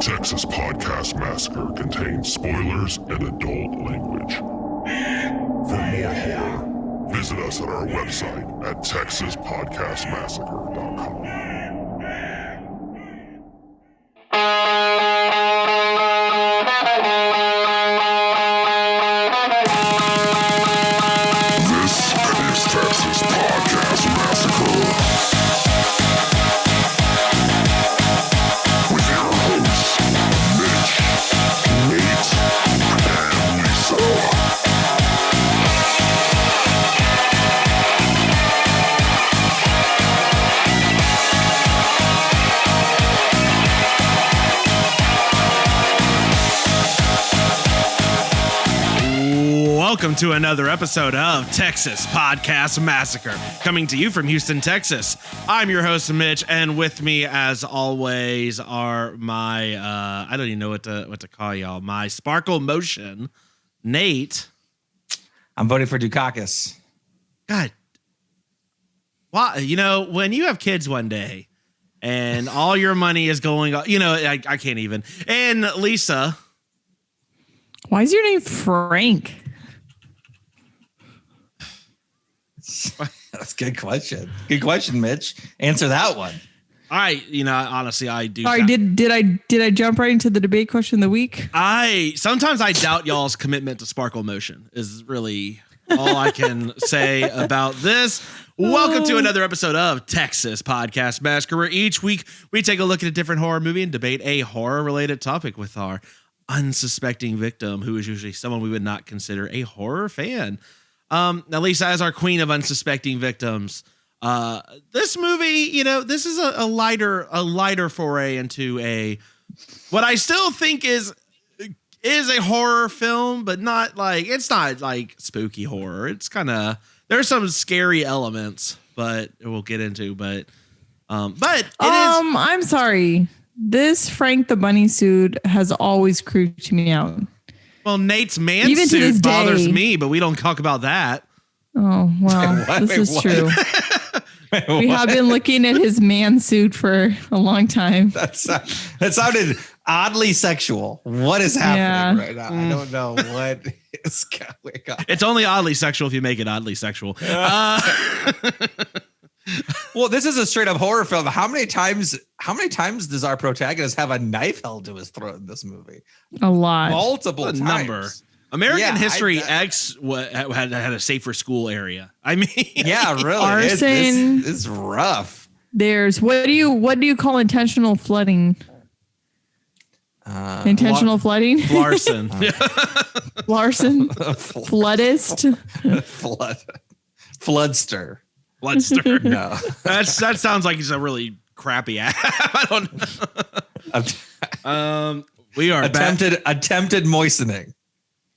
Texas Podcast Massacre contains spoilers and adult language. For more horror, visit us at our website at texaspodcastmassacre.com. This is Texas Podcast Massacre. With your hosts, Mitch, Nate, and Lisa. Welcome to another episode of Texas Podcast Massacre, coming to you from Houston, Texas. I'm your host, Mitch, and with me, as always, are my, I don't even know what to call y'all, my Sparkle Motion, Nate. I'm voting for Dukakis. God. Well, you know, when you have kids one day and all your money is going, you know, I can't even. And Lisa. Why is your name Frank? That's a good question. Good question, Mitch. Answer that one. Honestly, I do. Sorry, did I jump right into the debate question of the week? Sometimes I doubt y'all's commitment to Sparkle Motion is really all I can say about this. Welcome to another episode of Texas Podcast Massacre, where each week we take a look at a different horror movie and debate a horror-related topic with our unsuspecting victim, who is usually someone we would not consider a horror fan. Now, Lisa, as our queen of unsuspecting victims, this movie, you know, this is a lighter foray into what I still think is a horror film, but it's not like spooky horror. It's kind of, there's some scary elements, but we'll get into, but it is. I'm sorry. This Frank the Bunny suit has always creeped me out. Well, Nate's man suit bothers me, but we don't talk about that. Oh, well, this is true. We have been looking at his man suit for a long time. That sounded oddly sexual. What is happening right now? I don't know what is going on. It's only oddly sexual if you make it oddly sexual. Well, this is a straight up horror film. How many times does our protagonist have a knife held to his throat in this movie? A lot. Multiple times. Number. American History X had a safer school area. I mean, yeah, really. Arson. It's rough. There's what do you call intentional flooding? Intentional flooding? Larson. Larson. Floodist. Floodster. Bloodster. No. that sounds like he's a really crappy app. I don't know. We are attempted moistening.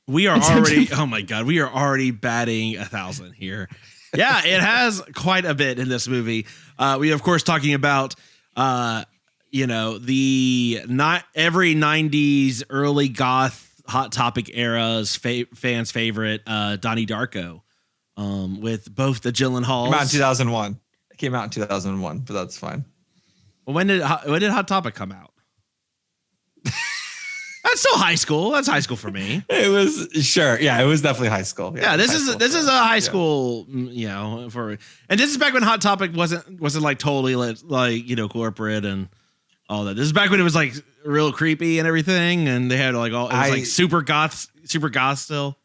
We are already, oh my God, we are already batting 1,000 here. Yeah, it has quite a bit in this movie. We, of course, talking about, the not every 90s early goth Hot Topic era's fans' favorite, Donnie Darko, with both the Gyllenhaals. Came out in 2001. It came out in 2001, but that's fine. Well, when did Hot Topic come out? That's still high school. That's high school for me. It was sure. Yeah, it was definitely high school. Yeah, this is a high school, and this is back when Hot Topic wasn't like totally like, corporate and all that. This is back when it was like real creepy and everything, and they had like like super goth still.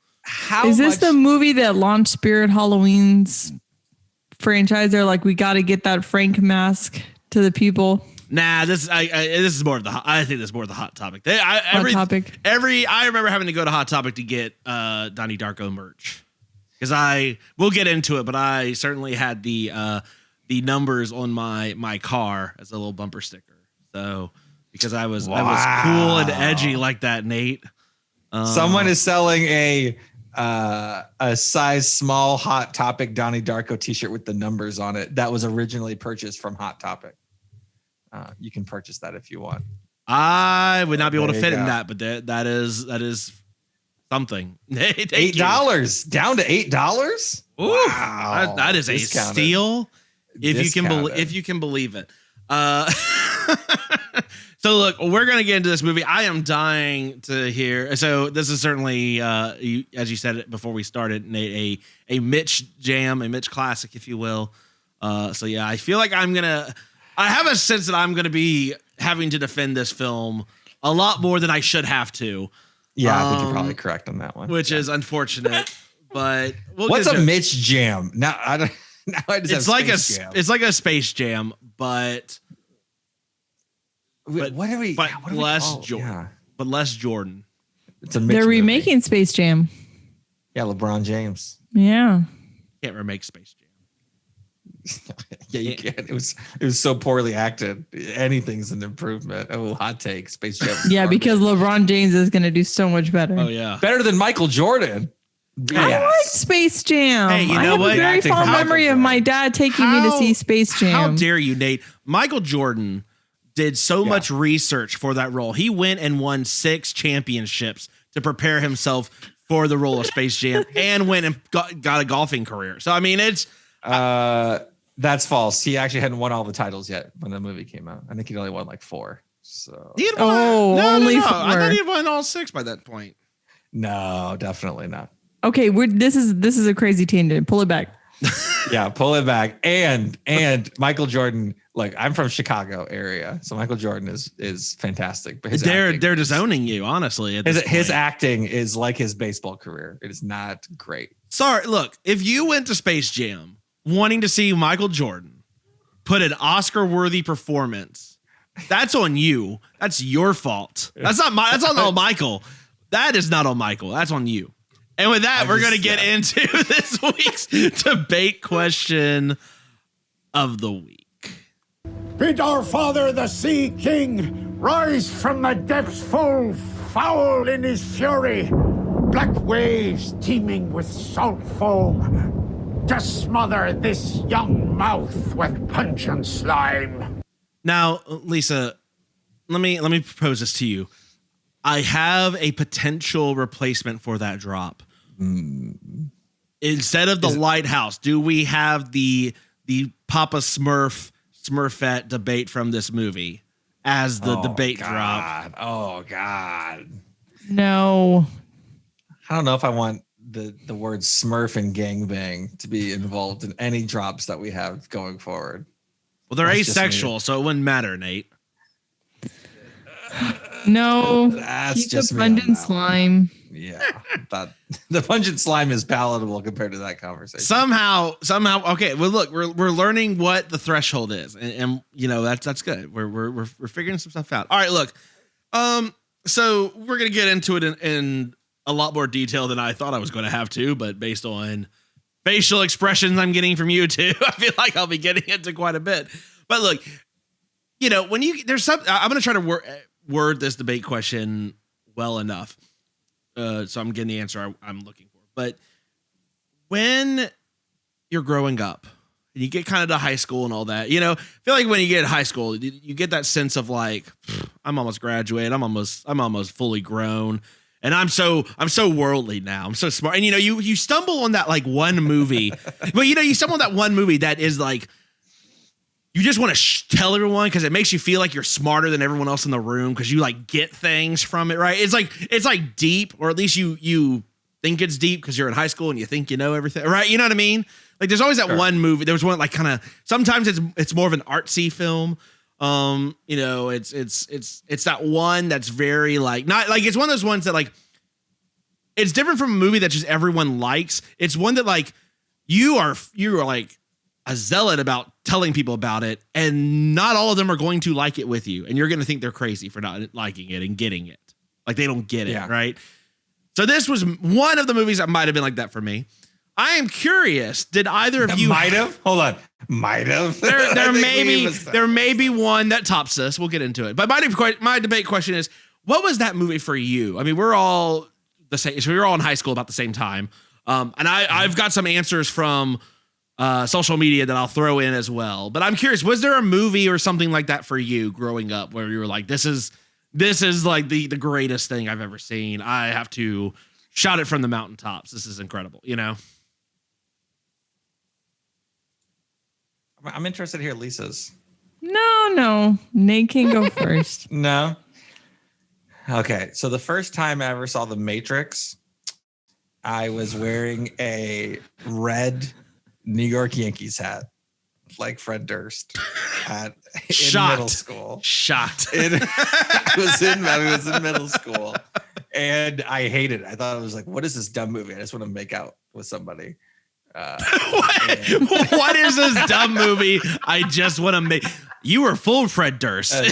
Is this the movie that launched Spirit Halloween's franchise? They're like, we got to get that Frank mask to the people. Nah, this is more of the. I think this is more of the Hot Topic. Hot Topic. I remember having to go to Hot Topic to get Donnie Darko merch, because we'll get into it, but I certainly had the numbers on my car as a little bumper sticker. So because I was cool and edgy like that, Nate. Someone is selling a size small Hot Topic Donnie Darko t-shirt with the numbers on it that was originally purchased from Hot Topic. You can purchase that if you want. I would not be able to fit in that, but that is something. $8 down to $8. Wow, that is discounted. A steal if you can believe it. So So look, we're gonna get into this movie. I am dying to hear. So this is certainly, as you said it before we started, Nate, a Mitch jam, a Mitch classic, if you will. So yeah, I feel like I have a sense that I'm gonna be having to defend this film a lot more than I should have to. Yeah, I think you're probably correct on that one. Which is unfortunate, but what's a Mitch jam? Now I don't. Now I just it's like it's like a Space Jam, but what are we? But what are less we Jordan. Yeah. But less Jordan. It's a Mitch They're movie. remaking Space Jam. Yeah, LeBron James. Yeah. Can't remake Space Jam. Yeah, you can. It was so poorly acted. Anything's an improvement. Oh, hot take. Space Jam. Yeah, because LeBron James is going to do so much better. Oh yeah, better than Michael Jordan. I Yes. like Space Jam. Hey, you know I have what? a very Acting fond Michael memory of Jordan. my dad taking me to see Space Jam. How dare you, Nate? Michael Jordan did so much research for that role. He went and won 6 championships to prepare himself for the role of Space Jam, and went and got a golfing career. So I mean, it's That's false. He actually hadn't won all the titles yet when the movie came out. I think he'd only won like 4. So he had won. only no. 4. I thought he had won all 6 by that point. no, definitely not. Okay, this is a crazy tangent. Pull it back. Yeah, pull it back. And Michael Jordan, like I'm from Chicago area, so Michael Jordan is fantastic. But They're disowning you, honestly. At his acting is like his baseball career. It is not great. Sorry, look, if you went to Space Jam wanting to see Michael Jordan put an Oscar-worthy performance, that's on you. That's your fault. That's not on Michael. That is not on Michael. That's on you. And with that, we're going to get into this week's debate question of the week. Bid our father, the Sea King, rise from the depths full foul in his fury. Black waves teeming with salt foam to smother this young mouth with pungent slime. Now, Lisa, let me propose this to you. I have a potential replacement for that drop. Instead of the lighthouse, do we have the Papa Smurfette debate from this movie as the debate drop? Oh God. No. I don't know if I want the word Smurf and gangbang to be involved in any drops that we have going forward. Well, they're That's just asexual, me. so it wouldn't matter, Nate. No. That's Keep just the me on pungent that one. slime. Yeah, the pungent slime is palatable compared to that conversation. Somehow. Okay. Well, look, we're learning what the threshold is, and you know that's good. We're figuring some stuff out. All right, look. So we're gonna get into it in a lot more detail than I thought I was going to have to, but based on facial expressions I'm getting from you two, I feel like I'll be getting into quite a bit. But look, you know, when there's some, I'm gonna try to word this debate question well enough. So I'm getting the answer I'm looking for. But when you're growing up and you get kind of to high school and all that, you know, I feel like when you get to high school, you get that sense of like, I'm almost graduated. I'm almost fully grown. And I'm so worldly now. I'm so smart. And you know, you stumble on that like one movie, but you know, you stumble on that one movie that is like, you just want to tell everyone because it makes you feel like you're smarter than everyone else in the room because you like get things from it, right? It's like deep, or at least you think it's deep because you're in high school and you think you know everything, right? You know what I mean? Like there's always that one movie. There was one like kind of sometimes it's more of an artsy film. You know, it's that one that's very like not like it's one of those ones that like it's different from a movie that just everyone likes. It's one that like you are like a zealot about telling people about it, and not all of them are going to like it with you, and you're going to think they're crazy for not liking it and getting it. Like they don't get it, right? So this was one of the movies that might have been like that for me. I am curious, did either of you might have? Hold on. Might have. There may be one that tops this. We'll get into it. But my debate question is, what was that movie for you? I mean, we're all the same. So we were all in high school about the same time. And I've got some answers from social media that I'll throw in as well. But I'm curious, was there a movie or something like that for you growing up where you were like, this is like the greatest thing I've ever seen. I have to shout it from the mountaintops. This is incredible, you know? I'm interested to hear Lisa's. No. Nate can go first. No. Okay. So the first time I ever saw The Matrix, I was wearing a red New York Yankees hat, like Fred Durst in middle school. Shocked. I was in middle school, and I hated it. I thought it was like, what is this dumb movie? I just want to make out with somebody. What is this dumb movie? I just want to make. You were full Fred Durst. You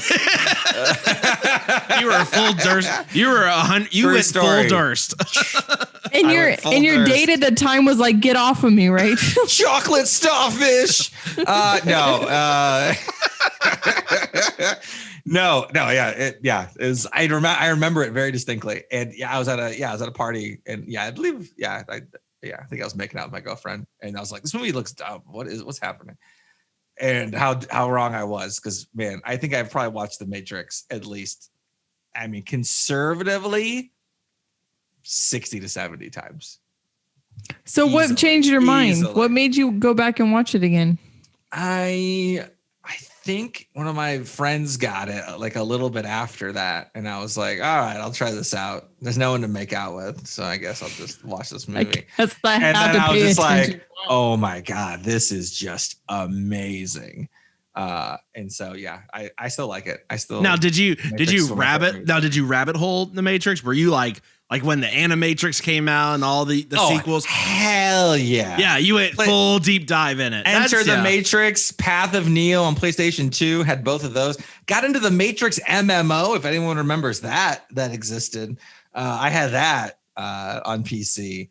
were full Durst. You were you went full Durst. And your date at the time was like, "Get off of me," right? Chocolate starfish. No. No. Yeah. It was. I remember it very distinctly. And I was at a party, and I believe. I think I was making out with my girlfriend, and I was like, "This movie looks dumb. What's happening?" And how wrong I was, because man, I think I've probably watched The Matrix at least, I mean, conservatively 60 to 70 times. So what changed your mind? What made you go back and watch it again? I think one of my friends got it like a little bit after that, and I was like, all right, I'll try this out. There's no one to make out with, so I guess I'll just watch this movie. And then I was just like, oh my God, this is just amazing. And so I still like it. Did you rabbit hole The Matrix? Were you like when the Animatrix came out and all the sequels? Hell yeah. Yeah, you went full deep dive in it. Enter the Matrix, Path of Neo on PlayStation 2, had both of those. Got into the Matrix MMO, if anyone remembers that existed. I had that on PC.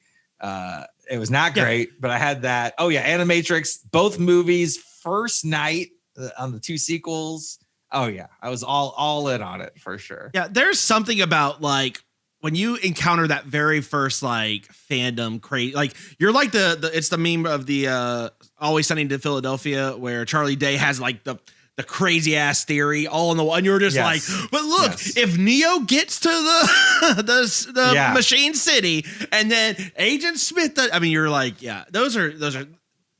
It was not great, but I had that. Oh yeah, Animatrix, both movies, first night on the two sequels. Oh yeah, I was all in on it for sure. Yeah, there's something about like when you encounter that very first like fandom craze, like you're like it's the meme of the Always Sunny in Philadelphia where Charlie Day has like the crazy ass theory all in the one. You're just like, but look, if Neo gets to the Machine City and then Agent Smith, you're like, those are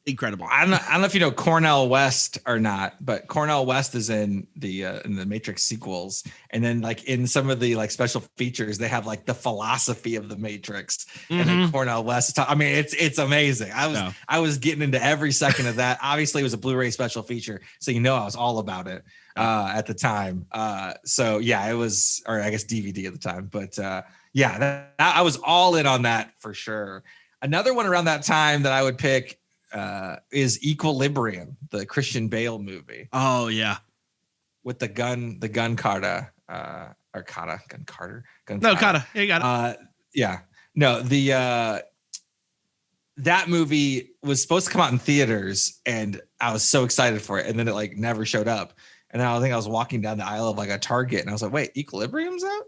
incredible. I don't know if you know Cornel West or not, but Cornel West is in the Matrix sequels, and then like in some of the like special features, they have like the philosophy of the Matrix, and then Cornel West. It's amazing. I was getting into every second of that. Obviously, it was a Blu-ray special feature, so I was all about it at the time. It was, or I guess DVD at the time, but I was all in on that for sure. Another one around that time that I would pick is Equilibrium, the Christian Bale movie. Oh yeah, with the gun kata. Yeah, you got it. That movie was supposed to come out in theaters, and I was so excited for it, and then it like never showed up. And I think I was walking down the aisle of like a Target, and I was like, "Wait, Equilibrium's out?"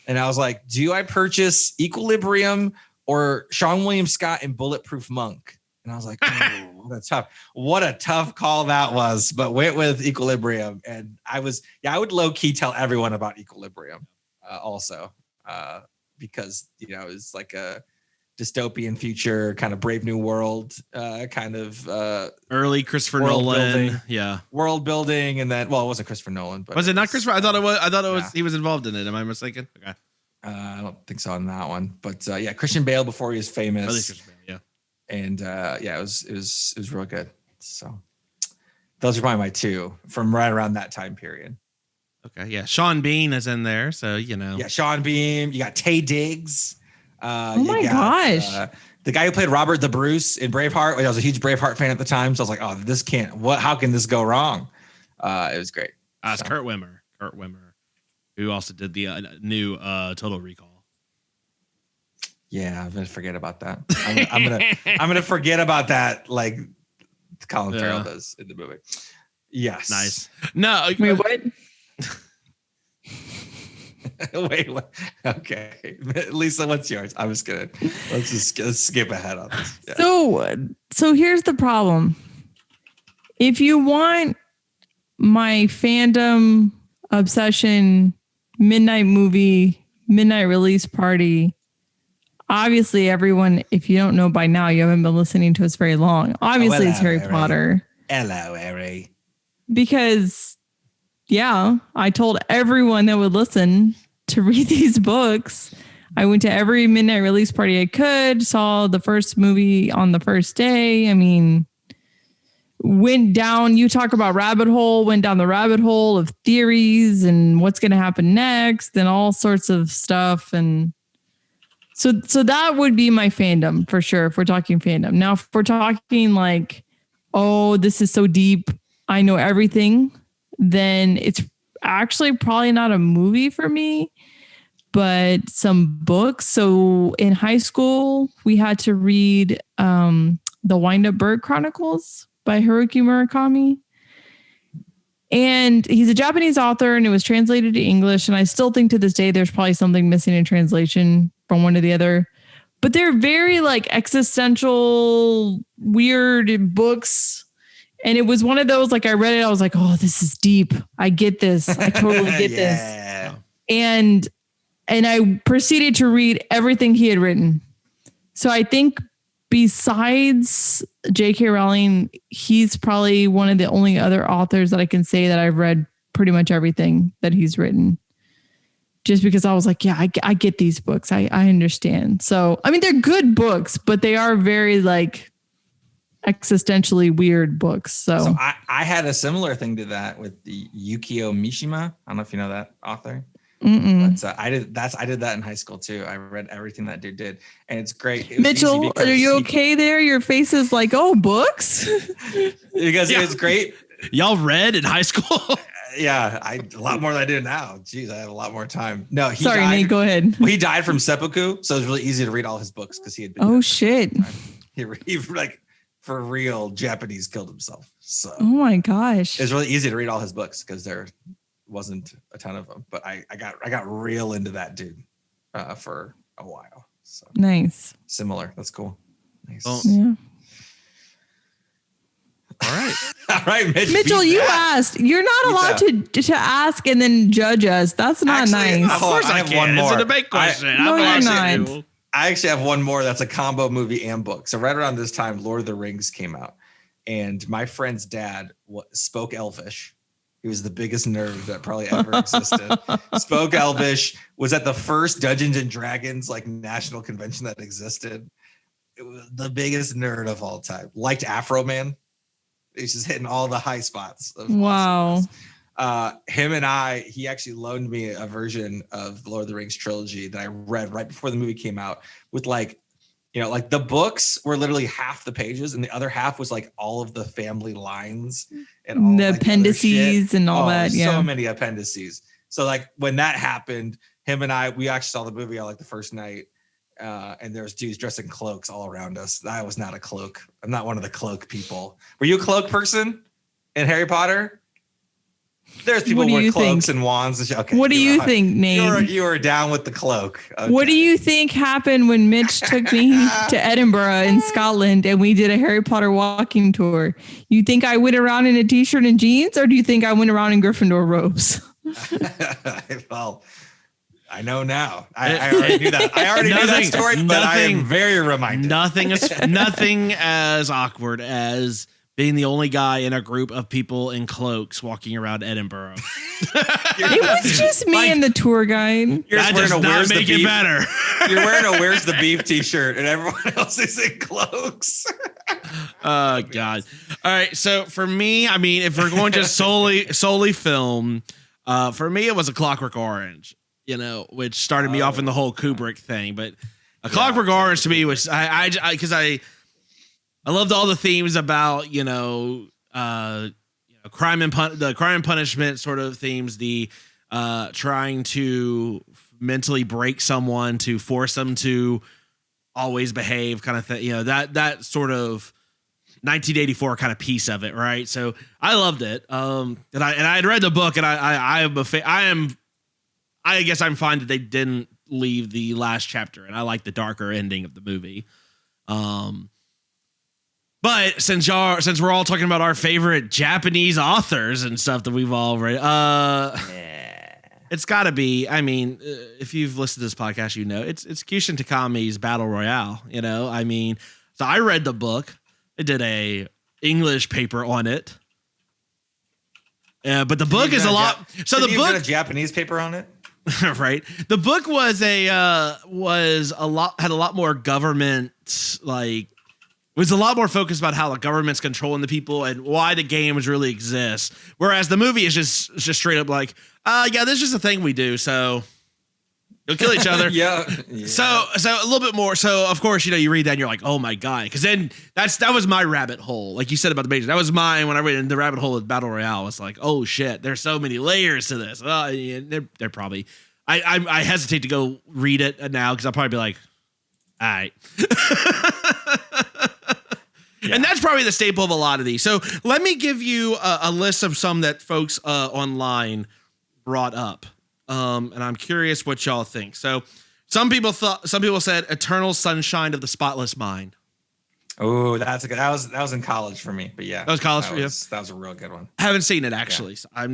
And I was like, "Do I purchase Equilibrium or Sean William Scott in Bulletproof Monk?" And I was like, oh, what a tough call that was, but went with Equilibrium. And I would low key tell everyone about Equilibrium also because, it's like a dystopian future, kind of Brave New World, kind of early Christopher Nolan. World building. And then, well, it wasn't Christopher Nolan, but was it not Christopher? I thought it was, he was involved in it. Am I mistaken? Okay. I don't think so on that one, but Christian Bale before he was famous. Early Christian Bale, yeah. And it was real good. So those are probably my two from right around that time period. Okay, yeah. Sean Bean is in there, so Yeah, Sean Bean. You got Taye Diggs. Oh my gosh. The guy who played Robert the Bruce in Braveheart. I was a huge Braveheart fan at the time, so I was like, oh, how can this go wrong? It was great. It's Kurt Wimmer, who also did the new Total Recall. Yeah, I'm gonna forget about that. I'm gonna forget about that, like Colin Farrell does in the movie. Yes, nice. No, wait, what? Wait, what? Okay, Lisa, what's yours? I'm just gonna let's skip ahead on this. Yeah. So here's the problem. If you want my fandom obsession, midnight movie, midnight release party. Obviously, everyone, if you don't know by now, you haven't been listening to us very long. Obviously, it's Harry Potter. Hello, Harry. because, yeah, I told everyone that would listen to read these books. I went to every midnight release party I could, saw the first movie on the first day. I mean, went down, you talk about rabbit hole, went down the rabbit hole of theories and what's going to happen next and all sorts of stuff. And so that would be my fandom for sure. If we're talking fandom. Now, if we're talking like, oh, this is so deep, I know everything, then it's actually probably not a movie for me, but some books. So in high school, we had to read The Wind-Up Bird Chronicles by Haruki Murakami. And he's a Japanese author and it was translated to English. And I still think to this day, there's probably something missing in translation from one to the other. But they're very like existential, weird books. And it was one of those, like I read it, I was like, oh, this is deep. I get this. I totally get this. And I proceeded to read everything he had written. So I think besides J.K. Rowling, he's probably one of the only other authors that I can say that I've read pretty much everything that he's written. Just because I was like, yeah, I get these books. I understand. So, I mean, they're good books, but they are very like existentially weird books. So I had a similar thing to that with the Yukio Mishima. I don't know if you know that author. But I did that in high school too. I read everything that dude did, and it's great. It Mitchell, are you okay there? Your face is like, oh, books. Because it was great. Y'all read in high school? Yeah, a lot more than I do now. Jeez, I had a lot more time. No, Sorry, Nate, go ahead. Well, he died from seppuku, so it was really easy to read all his books because he had been. Oh shit! He like for real Japanese killed himself. So oh my gosh, it's really easy to read all his books because there wasn't a ton of them. But I got real into that dude for a while. So nice, similar. That's cool. Nice. Well, yeah. All right. All right, Mitchell, you asked. You're not allowed to ask and then judge us. That's not nice. Of course I have one more. It's a debate question. No, you're not. I actually have one more that's a combo movie and book. So right around this time, Lord of the Rings came out. And my friend's dad spoke Elvish. He was the biggest nerd that probably ever existed. Spoke Elvish, was at the first Dungeons and Dragons like national convention that existed. It was the biggest nerd of all time. Liked Afro Man. He's just hitting all the high spots. Wow. Him and he actually loaned me a version of the Lord of the Rings trilogy that I read right before the movie came out with like the books were literally half the pages and the other half was like all of the family lines and all the appendices and all that. Yeah. So many appendices. So like when that happened, him and we actually saw the movie on like the first night. And there was dudes dressed in cloaks all around us. I was not a cloak. I'm not one of the cloak people. Were you a cloak person in Harry Potter? There's people with cloaks and wands and shit. Okay. What do you think, Nate? You were down with the cloak. Okay. What do you think happened when Mitch took me to Edinburgh in Scotland and we did a Harry Potter walking tour? You think I went around in a t-shirt and jeans, or do you think I went around in Gryffindor robes? Well, I know now. I already knew that. I already knew that story, but I am very reminded. Nothing as awkward as being the only guy in a group of people in cloaks walking around Edinburgh. It was just me and the tour guide. That does not make it better. You're wearing a Where's the Beef t-shirt and everyone else is in cloaks. Oh, God. All right. So for me, I mean, if we're going just solely film, for me, it was A Clockwork Orange. Which started me off in the whole Kubrick thing, but A Clockwork Orange to me was because I loved all the themes about crime and punishment sort of themes, the trying to mentally break someone to force them to always behave kind of thing, that sort of 1984 kind of piece of it, right? So I loved it, and I had read the book, and I guess I'm fine that they didn't leave the last chapter, and I like the darker ending of the movie. But since we're all talking about our favorite Japanese authors and stuff that we've all read, it's got to be. I mean, if you've listened to this podcast, it's Kyushin Takami's Battle Royale. I mean, so I read the book. I did a English paper on it. But the book is a lot. So the book, a Japanese paper on it. Right? The book was had a lot more government, like, was a lot more focused about how the government's controlling the people and why the games really exist. Whereas the movie is just straight up like, yeah, this is just a thing we do. So you'll kill each other. Yeah. So a little bit more. So of course, you read that and you're like, oh my God. Cause then that was my rabbit hole. Like you said about the Major, that was mine when I read in the rabbit hole of Battle Royale. It's like, oh shit, there's so many layers to this. They're probably, I hesitate to go read it now. Cause I'll probably be like, all right. Yeah. And that's probably the staple of a lot of these. So let me give you a list of some that folks online brought up. And I'm curious what y'all think. So some people said Eternal Sunshine of the Spotless Mind. Oh, that's a good. That was in college for me, but yeah, that was college for you. That was a real good one. I haven't seen it actually. So I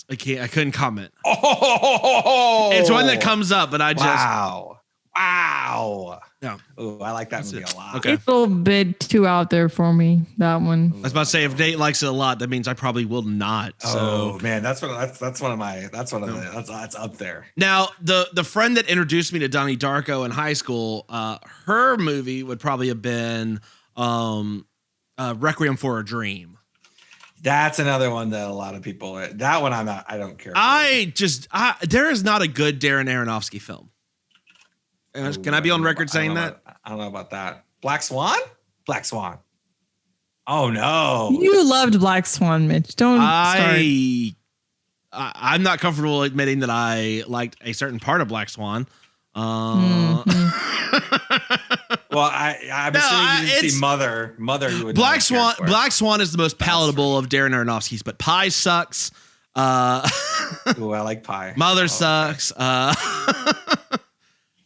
couldn't comment. Oh, it's one that comes up, but I just wow. Yeah. Oh, I like that movie a lot. Okay. It's a little bit too out there for me, that one. I was about to say, if Nate likes it a lot, that means I probably will not. Oh man, that's up there. Now, the friend that introduced me to Donnie Darko in high school, her movie would probably have been Requiem for a Dream. That's another one that a lot of people. That one I don't care. There is not a good Darren Aronofsky film. Can I be on record saying that? I don't know about that. Black Swan? Black Swan. Oh no. You loved Black Swan, Mitch. Don't start. I'm not comfortable admitting that I liked a certain part of Black Swan. Well, I'm assuming you didn't see Mother. You would Black Swan. Black Swan is the most palatable of Darren Aronofsky's, but Pie sucks. Ooh, I like Pie. Mother sucks.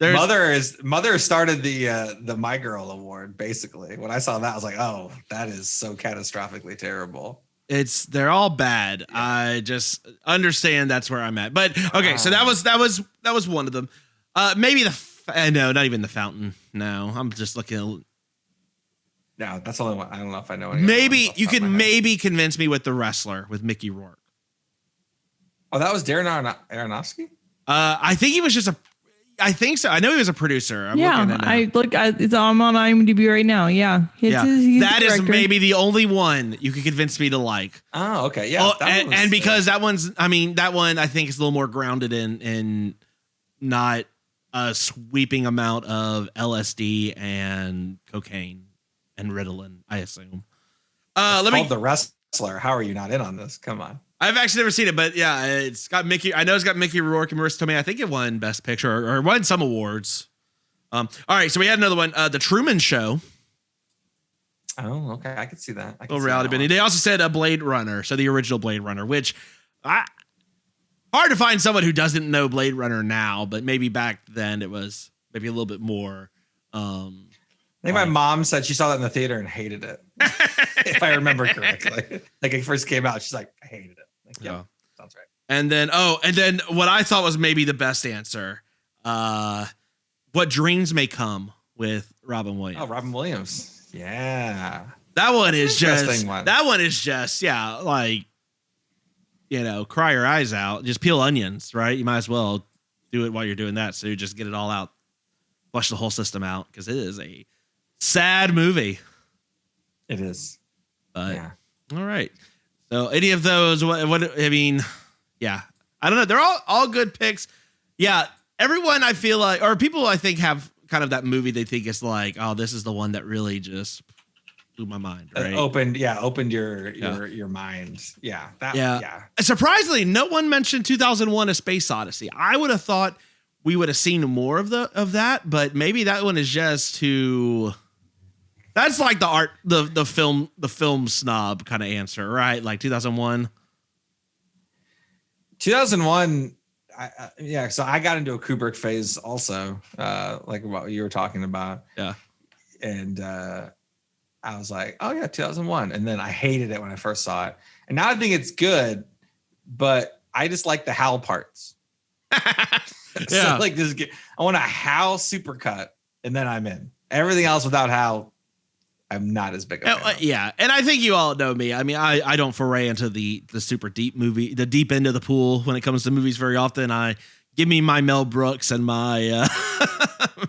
Mother started the My Girl Award, basically. When I saw that, I was like, oh, that is so catastrophically terrible. They're all bad. Yeah. I just understand that's where I'm at. But okay, so that was one of them. Maybe no, not even The Fountain. No, I'm just looking. No, that's the only one. I don't know if I know. Maybe you could maybe convince me with The Wrestler with Mickey Rourke. Oh, that was Darren Aronofsky? I think he was just I think so. I know he was a producer. I'm on IMDb right now. Yeah. That is maybe the only one you could convince me to like. Oh, okay. Yeah. And because that one I think is a little more grounded in not a sweeping amount of LSD and cocaine and Ritalin, I assume. Called The Wrestler. How are you not in on this? Come on. I've actually never seen it, but yeah, it's got Mickey. I know it's got Mickey Rourke and Marissa Tomei. I think it won Best Picture or won some awards. All right, so we had another one, The Truman Show. Oh, okay, I could see that. Reality Benny. They also said a Blade Runner, so the original Blade Runner, which hard to find someone who doesn't know Blade Runner now, but maybe back then it was maybe a little bit more. I think my mom said she saw that in the theater and hated it. If I remember correctly, like it first came out, she's like, I hated it. Like, yeah, sounds right. And then what I thought was maybe the best answer, What Dreams May Come with Robin Williams. Oh, Robin Williams. Yeah. That one is just, yeah, like, cry your eyes out, just peel onions, right? You might as well do it while you're doing that. So you just get it all out, flush the whole system out, because it is a sad movie. It is. But yeah. All right. So any of those, what I mean, yeah, I don't know. They're all good picks. Yeah. Everyone I feel like, or people I think have kind of that movie they think is like, oh, this is the one that really just blew my mind. Right. Opened your mind. Yeah. Yeah. Surprisingly, no one mentioned 2001: A Space Odyssey. I would have thought we would have seen more of that, but maybe that one is just too. That's like the film snob kind of answer, right? Like 2001. 2001. So I got into a Kubrick phase also, like what you were talking about. Yeah. And I was like, oh yeah, 2001. And then I hated it when I first saw it. And now I think it's good, but I just like the howl parts. So like this, I want a howl supercut, and then I'm in. Everything else without howl, I'm not as big a fan of. Yeah, and I think you all know me. I mean, I don't foray into the super deep the deep end of the pool when it comes to movies very often. I give me my Mel Brooks and my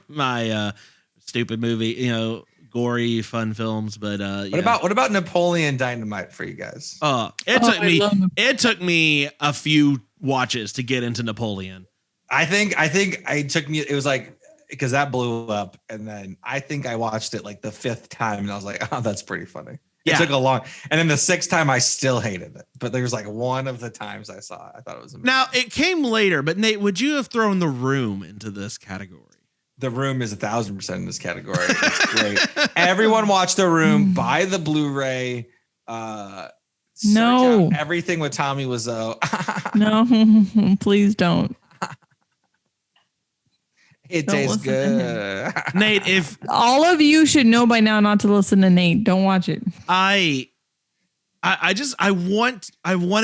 my stupid movie, gory fun films. But what about Napoleon Dynamite for you guys? It took me a few watches to get into Napoleon. I think it took me. It was like, because that blew up, and then I think I watched it like the 5th time, and I was like, oh, that's pretty funny. It took a long, and then the 6th time I still hated it. But there was like one of the times I saw it, I thought it was amazing. Now it came later, but Nate, would you have thrown The Room into this category? The Room is 1,000% in this category. It's great. Everyone watch The Room. Buy the Blu-ray. Search out everything with Tommy Wiseau. No, please don't. It tastes good. Nate, if all of you should know by now not to listen to Nate, don't watch it. I want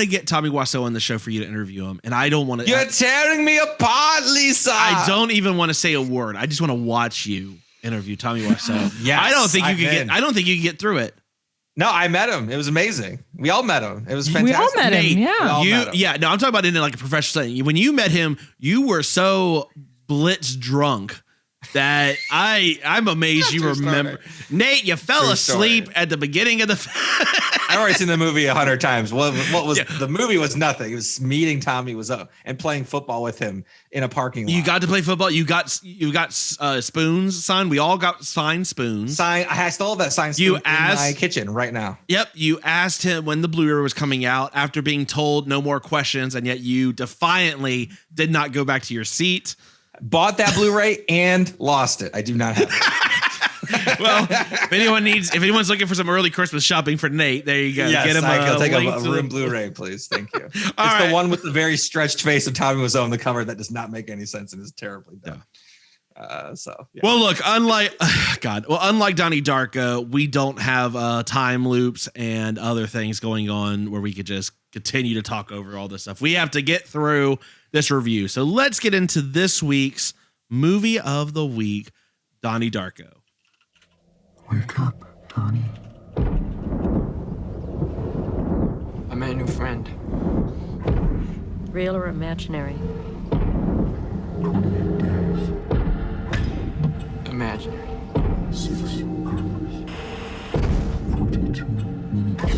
to get Tommy Wiseau on the show for you to interview him, and I don't want to. You're tearing me apart, Lisa. I don't even want to say a word. I just want to watch you interview Tommy Wiseau. Yes, I don't think you could get through it. No, I met him. It was amazing. We all met him. It was fantastic. We all met him. Yeah. No, I'm talking about in like a professional setting. When you met him, you were so blitz drunk that I'm amazed you remember. Nate, you fell asleep at the beginning of the I've already seen the movie 100 times. What was the movie was nothing. It was meeting Tommy Wiseau and playing football with him in a parking lot. You got to play football. You got spoons signed. We all got signed spoons. I still have that signed spoon in my kitchen right now. Yep. You asked him when the Blu-ray was coming out after being told no more questions, and yet you defiantly did not go back to your seat. Bought that Blu-ray and lost it. I do not have it. Well, if anyone's looking for some early Christmas shopping for Nate, there you go. Yes, get him I'll take a room Blu-ray, please. Thank you. It's the one with the very stretched face of Tommy Wiseau on the cover that does not make any sense and is terribly done. Yeah. Well, look, unlike Donnie Darko, we don't have time loops and other things going on where we could just continue to talk over all this stuff. We have to get through this review. So let's get into this week's movie of the week, Donnie Darko. Wake up, Donnie. I met a new friend. Real or imaginary? 28 days. Imaginary. 6 hours. 42 minutes.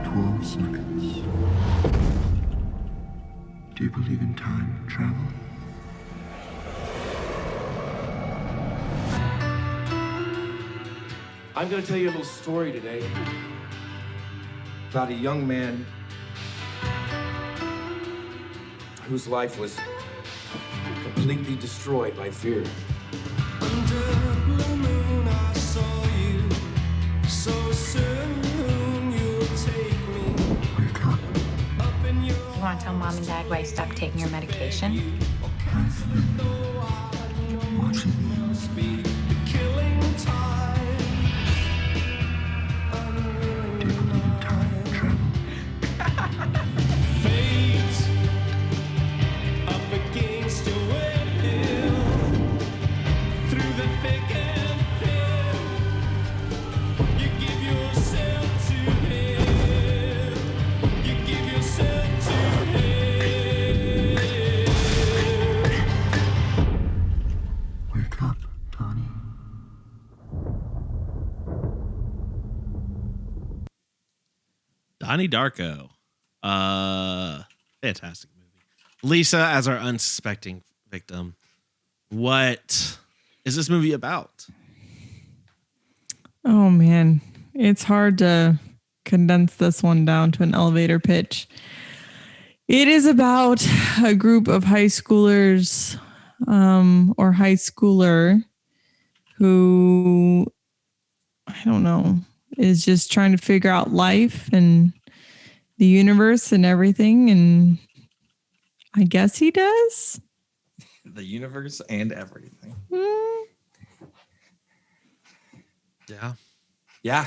12 seconds. Do you believe in time travel? I'm going to tell you a little story today about a young man whose life was completely destroyed by fear. Under the blue moon, I saw you. So soon you'll take me. Wake up. Up in your You want to tell Mom and Dad why you stopped taking your medication? I've been watching you. speed, the killing time. Do you believe in time travel? Fate up against your will. Through the thick and thin, you give yourself to him. You give yourself to him. Wake up, Donnie. Donnie Darko. Fantastic movie. Lisa, as our unsuspecting victim, what is this movie about? Oh man, it's hard to condense this one down to an elevator pitch. It is about a group of high schoolers or high schooler who, I don't know, is just trying to figure out life and the universe and everything. And I guess he does. The universe and everything. Yeah. Yeah.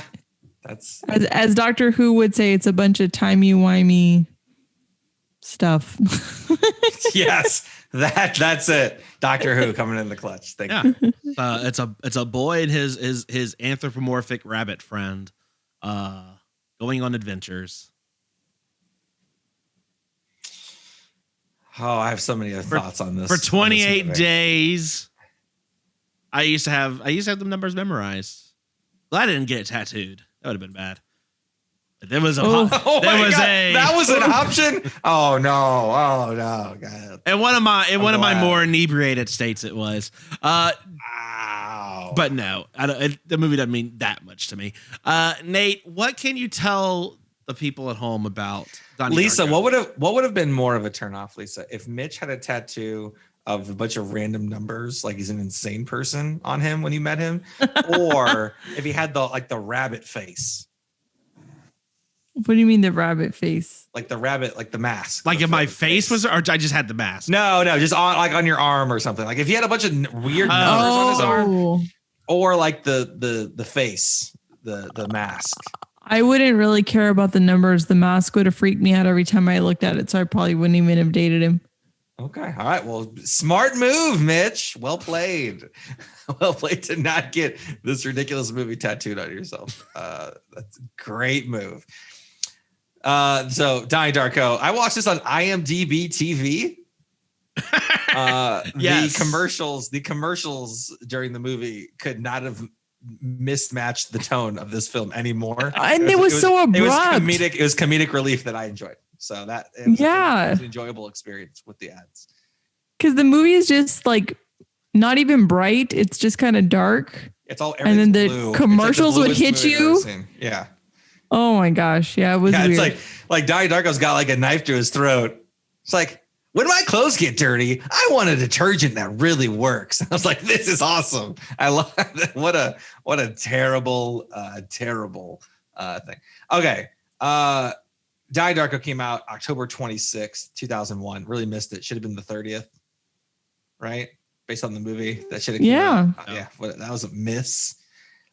That's As Doctor Who would say, it's a bunch of timey-wimey stuff. Yes, that's it. Doctor Who coming in the clutch. Thank you. It's a boy and his anthropomorphic rabbit friend going on adventures. Oh, I have so many thoughts on this. For 28 days, I used to have them numbers memorized. Well, I didn't get it tattooed. That would have been bad. But there was a that was an option. Oh no, God. In one of my more inebriated states, it was. But no, the movie doesn't mean that much to me. Nate, what can you tell the people at home about Donnie Lisa? Darko? What would have been more of a turnoff, Lisa, if Mitch had a tattoo of a bunch of random numbers, like he's an insane person on him when you met him, or if he had the rabbit face? What do you mean the rabbit face? Like the rabbit, like the mask. Like if my face was, or I just had the mask? No, just on your arm or something. Like if he had a bunch of weird numbers on his arm, or like the face, the mask. I wouldn't really care about the numbers. The mask would have freaked me out every time I looked at it, so I probably wouldn't even have dated him. Okay. All right. Well, smart move, Mitch. Well played. Well played to not get this ridiculous movie tattooed on yourself. That's a great move. So Donnie Darko, I watched this on IMDb TV. Yes. The commercials during the movie could not have mismatched the tone of this film anymore. And it was so abrupt. It was comedic relief that I enjoyed. So it was an enjoyable experience with the ads. Because the movie is just like not even bright. It's just kind of dark. It's all and then the blue. commercials would hit you. Yeah. Oh my gosh. Yeah, it was weird. It's like Donnie Darko's got like a knife to his throat. It's like, when my clothes get dirty, I want a detergent that really works. I was like, this is awesome. I love that. What a terrible thing. Okay. Donnie Darko came out October 26th, 2001. Really missed it. Should have been the 30th, right? Based on the movie. That should have came out. Yeah. That was a miss.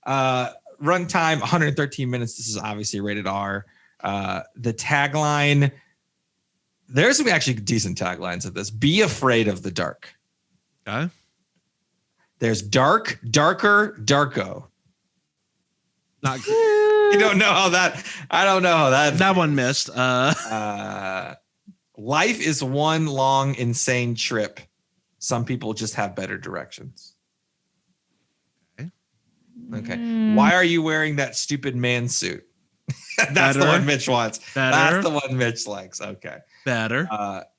Runtime, 113 minutes. This is obviously rated R. The tagline, there's some actually decent taglines of this. Be afraid of the dark. Okay. There's dark, darker, Darko. Not good. You don't know how that. I don't know how that one missed. Life is one long, insane trip. Some people just have better directions. Okay. Why are you wearing that stupid man suit? That's the one Mitch wants. That's the one Mitch likes. Okay. Better.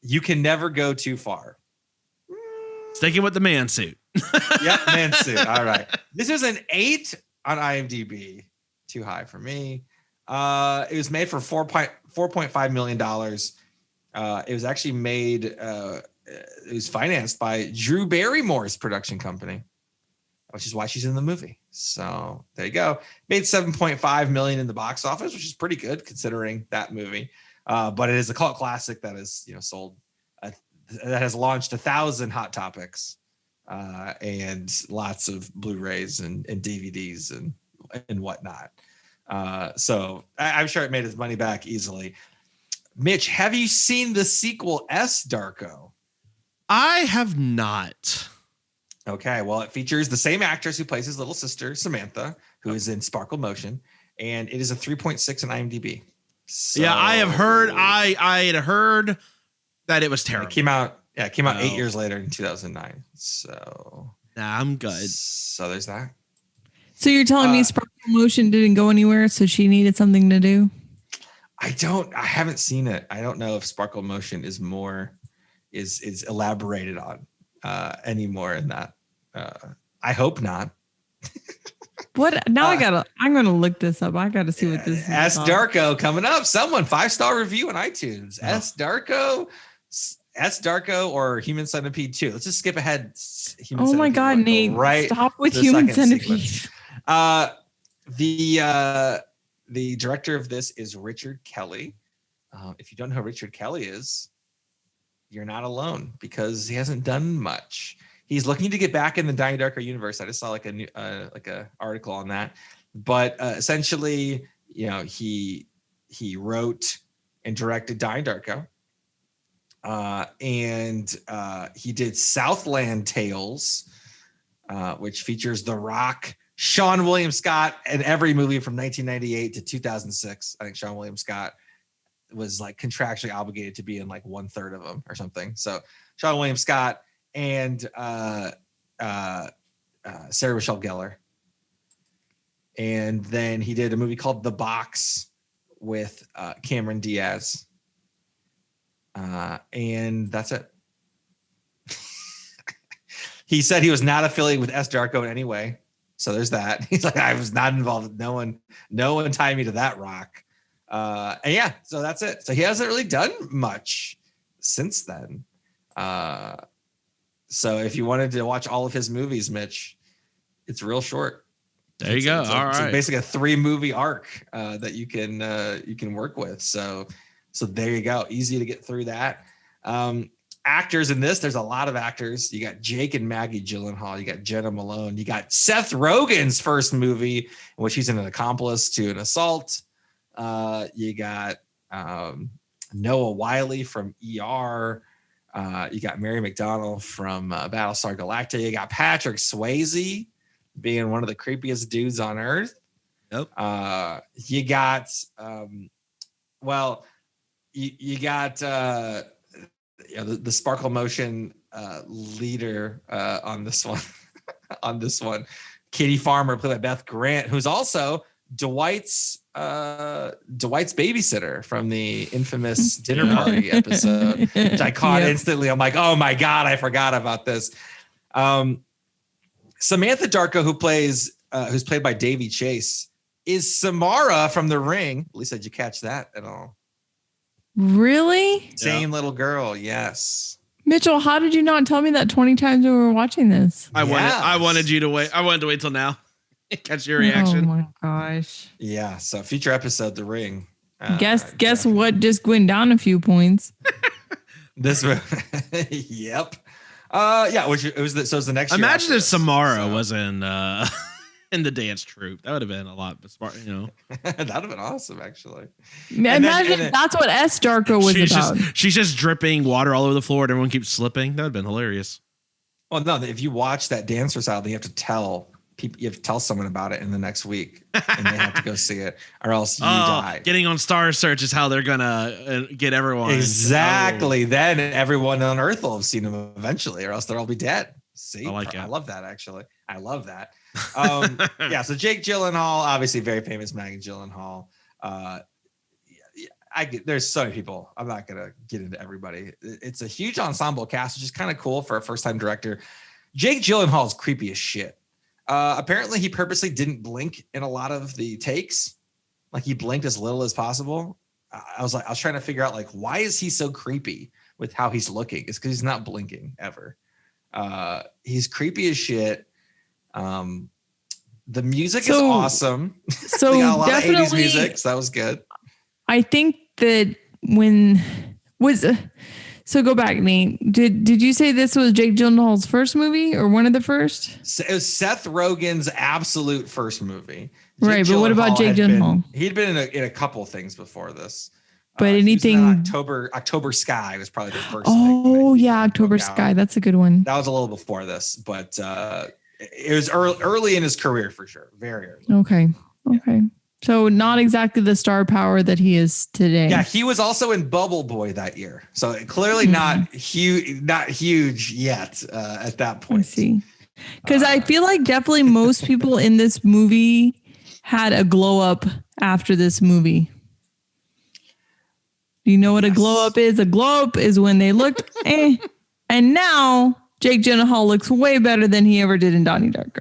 You can never go too far. Sticking with the man suit. Yep, man suit. All right. This is an 8 on IMDb. Too high for me. It was made for $4.5 million. It was actually made. It was financed by Drew Barrymore's production company, which is why she's in the movie. So there you go. Made $7.5 million in the box office, which is pretty good considering that movie. But it is a cult classic that is, sold, that has launched 1,000 Hot Topics, and lots of Blu-rays and DVDs and whatnot. So I'm sure it made its money back easily. Mitch, have you seen the sequel S Darko? I have not. Okay, well, it features the same actress who plays his little sister, Samantha, who is in Sparkle Motion, and it is a 3.6 on IMDb. So, yeah, I have heard. I had heard that it was terrible. It came out 8 years later in 2009. So I'm good. So there's that. So you're telling me Sparkle Motion didn't go anywhere, so she needed something to do? I haven't seen it. I don't know if Sparkle Motion is elaborated on anymore in that. I hope not. What? Now I'm gonna look this up. I gotta see what this is. S Darko coming up. Someone 5-star review on iTunes. Oh. S Darko or Human Centipede 2. Let's just skip ahead. Oh my God, Nate! Stop with Human Centipede. The director of this is Richard Kelly. If you don't know who Richard Kelly is, you're not alone because he hasn't done much. He's looking to get back in the Donnie Darko universe. I just saw like a article on that. But essentially, he wrote and directed Donnie Darko. And he did Southland Tales, which features The Rock, Sean William Scott, and every movie from 1998 to 2006. I think Sean William Scott was like contractually obligated to be in like 1/3 of them or something. So Sean William Scott and Sarah Michelle Gellar. And then he did a movie called The Box with Cameron Diaz. And that's it. He said he was not affiliated with S. Darko in any way. So there's that. He's like, I was not involved. No one tied me to that rock. And yeah, so that's it. So he hasn't really done much since then. So if you wanted to watch all of his movies, Mitch, it's real short. There you go. All right. It's basically a 3-movie arc that you can work with. So there you go. Easy to get through that. Actors in this, there's a lot of actors. You got Jake and Maggie Gyllenhaal. You got Jenna Malone. You got Seth Rogen's first movie in which he's an accomplice to an assault. You got Noah Wiley from ER. You got Mary McDonnell from Battlestar Galactica. You got Patrick Swayze being one of the creepiest dudes on earth. Yep. You got you got the Sparkle Motion leader on this one. Katie Farmer, played by Beth Grant, who's also Dwight's babysitter from the infamous dinner party episode, which I caught instantly. I'm like, oh my God, I forgot about this. Samantha Darko, who's played by Davy Chase, is Samara from The Ring. At least did you catch that at all? Really? Same little girl, yes. Mitchell, how did you not tell me that 20 times when we were watching this? I wanted you to wait. I wanted to wait till now. Catch your reaction. Oh my gosh. Yeah. So future episode, The Ring. Guess what just went down a few points. This one. Yep. Yeah, which it was so it was the next year. Imagine if Samara was in the dance troupe. That would have been a lot smart, you know. That would have been awesome, actually. Imagine that's what S. Darko was about. She's just dripping water all over the floor and everyone keeps slipping. That would have been hilarious. Well, no, if you watch that dance recital, you have to tell people, you have to tell someone about it in the next week, and they have to go see it, or else you die. Getting on Star Search is how they're gonna get everyone. Exactly. Then everyone on Earth will have seen them eventually, or else they'll all be dead. See, I love that. Actually, I love that. Yeah. So Jake Gyllenhaal, obviously very famous. Maggie Gyllenhaal. There's so many people. I'm not gonna get into everybody. It's a huge ensemble cast, which is kind of cool for a first-time director. Jake Gyllenhaal is creepy as shit. Apparently, he purposely didn't blink in a lot of the takes. Like he blinked as little as possible. I was trying to figure out like why is he so creepy with how he's looking? It's because he's not blinking ever. He's creepy as shit. The music is awesome. So they got a lot of 80s definitely, music, so that was good. I think that so go back, Nate. Did you say this was Jake Gyllenhaal's first movie or one of the first? It was Seth Rogen's absolute first movie. Right, but what about Jake Gyllenhaal? He'd been in a couple things before this. But anything October Sky was probably the first. Oh yeah, October Sky. That's a good one. That was a little before this, but it was early in his career for sure. Very early. Okay. Yeah. So not exactly the star power that he is today. Yeah, he was also in Bubble Boy that year, so clearly not huge yet at that point. I see, because I feel like definitely most people in this movie had a glow up after this movie. Do you know what a glow up is? A glow up is when they looked, and now Jake Gyllenhaal looks way better than he ever did in Donnie Darko.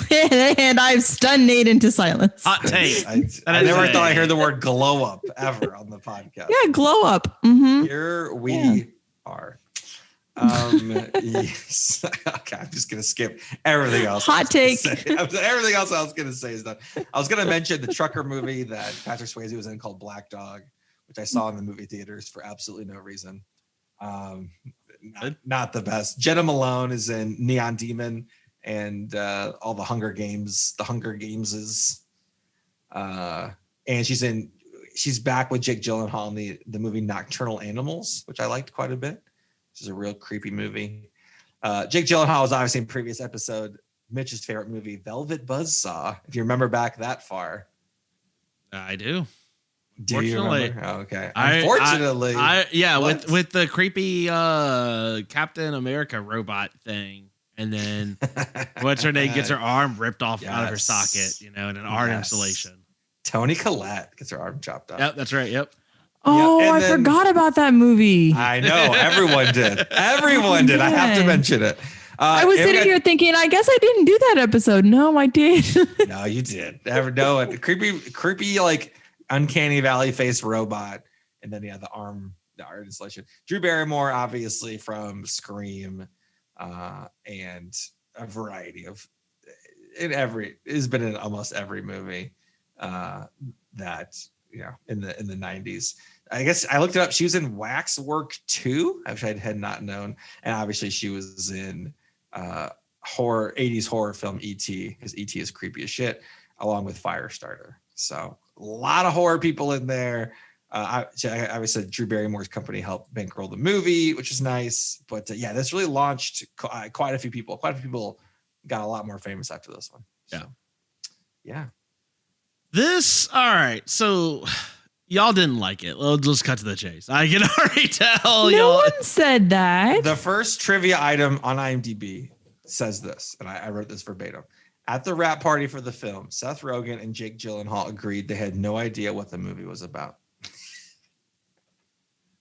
And I've stunned Nate into silence. Hot take. I never thought I heard the word glow up ever on the podcast. Yeah, glow up. Mm-hmm. Here we are. Yes. Okay, I'm just gonna skip everything else. Hot take. Everything else I was gonna say is done. I was gonna mention the trucker movie that Patrick Swayze was in called Black Dog, which I saw in the movie theaters for absolutely no reason. Not the best. Jenna Malone is in Neon Demon and all the Hunger Games. The Hunger Gameses. And she's back with Jake Gyllenhaal in the movie Nocturnal Animals, which I liked quite a bit. Which is a real creepy movie. Jake Gyllenhaal was obviously in previous episode Mitch's favorite movie, Velvet Buzzsaw. If you remember back that far, I do. Do you remember? Oh, okay. Unfortunately, with the creepy Captain America robot thing, and then what's her name gets her arm ripped off out of her socket, in an art installation. Toni Collette gets her arm chopped off. Yep, that's right. Yep. Oh, I forgot about that movie. I know. Everyone did. Everyone did. I have to mention it. I was sitting here thinking, I guess I didn't do that episode. No, I did. No, you did. No, creepy, like uncanny valley face robot. And then, the art installation. Drew Barrymore, obviously from Scream, and a variety of, has been in almost every movie that, in the 90s. I guess I looked it up. She was in Waxwork 2, which I had not known. And obviously she was in 80s horror film E.T., because E.T. is creepy as shit, along with Firestarter. So a lot of horror people in there. I said Drew Barrymore's company helped bankroll the movie, which is nice. But this really launched quite a few people. Quite a few people got a lot more famous after this one. So, yeah. All right. So y'all didn't like it. Let's just cut to the chase. I can already tell. No one said that. The first trivia item on IMDb says this, and I wrote this verbatim. At the wrap party for the film, Seth Rogen and Jake Gyllenhaal agreed they had no idea what the movie was about.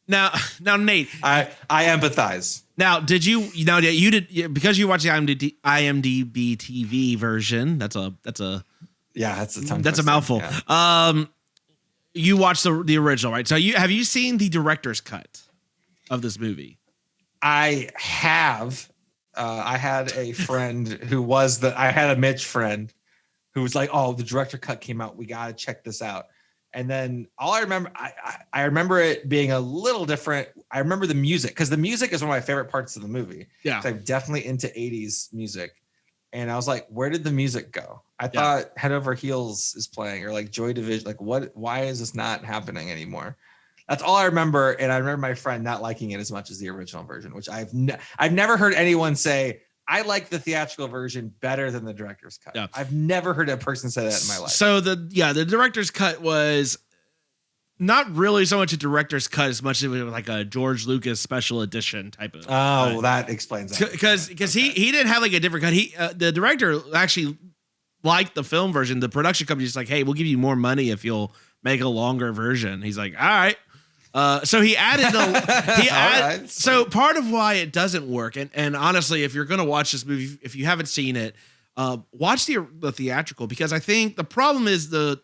Now, Nate, I empathize. Now, did you? Now, you did because you watched the IMDb TV version. That's a That's a mouthful. Yeah. You watched the original, right? So have you seen the director's cut of this movie? I have. I had a friend who I had a Mitch friend who was like, "Oh, the director cut came out. We got to check this out." And then all I remember, I remember it being a little different. I remember the music, because the music is one of my favorite parts of the movie. Yeah. So I'm definitely into 80s music. And I was like, where did the music go? I thought Head Over Heels is playing, or like Joy Division. Like, why is this not happening anymore? That's all I remember. And I remember my friend not liking it as much as the original version, which I've never heard anyone say, I like the theatrical version better than the director's cut. Yeah. I've never heard a person say that in my life. So the director's cut was not really so much a director's cut as much as it was like a George Lucas special edition type of. Well, that explains that. Because he didn't have like a different cut. The director actually liked the film version. The production company's like, hey, we'll give you more money if you'll make a longer version. He's like, all right. So he added right. So part of why it doesn't work, and honestly, if you're going to watch this movie, if you haven't seen it, watch the theatrical, because I think the problem is the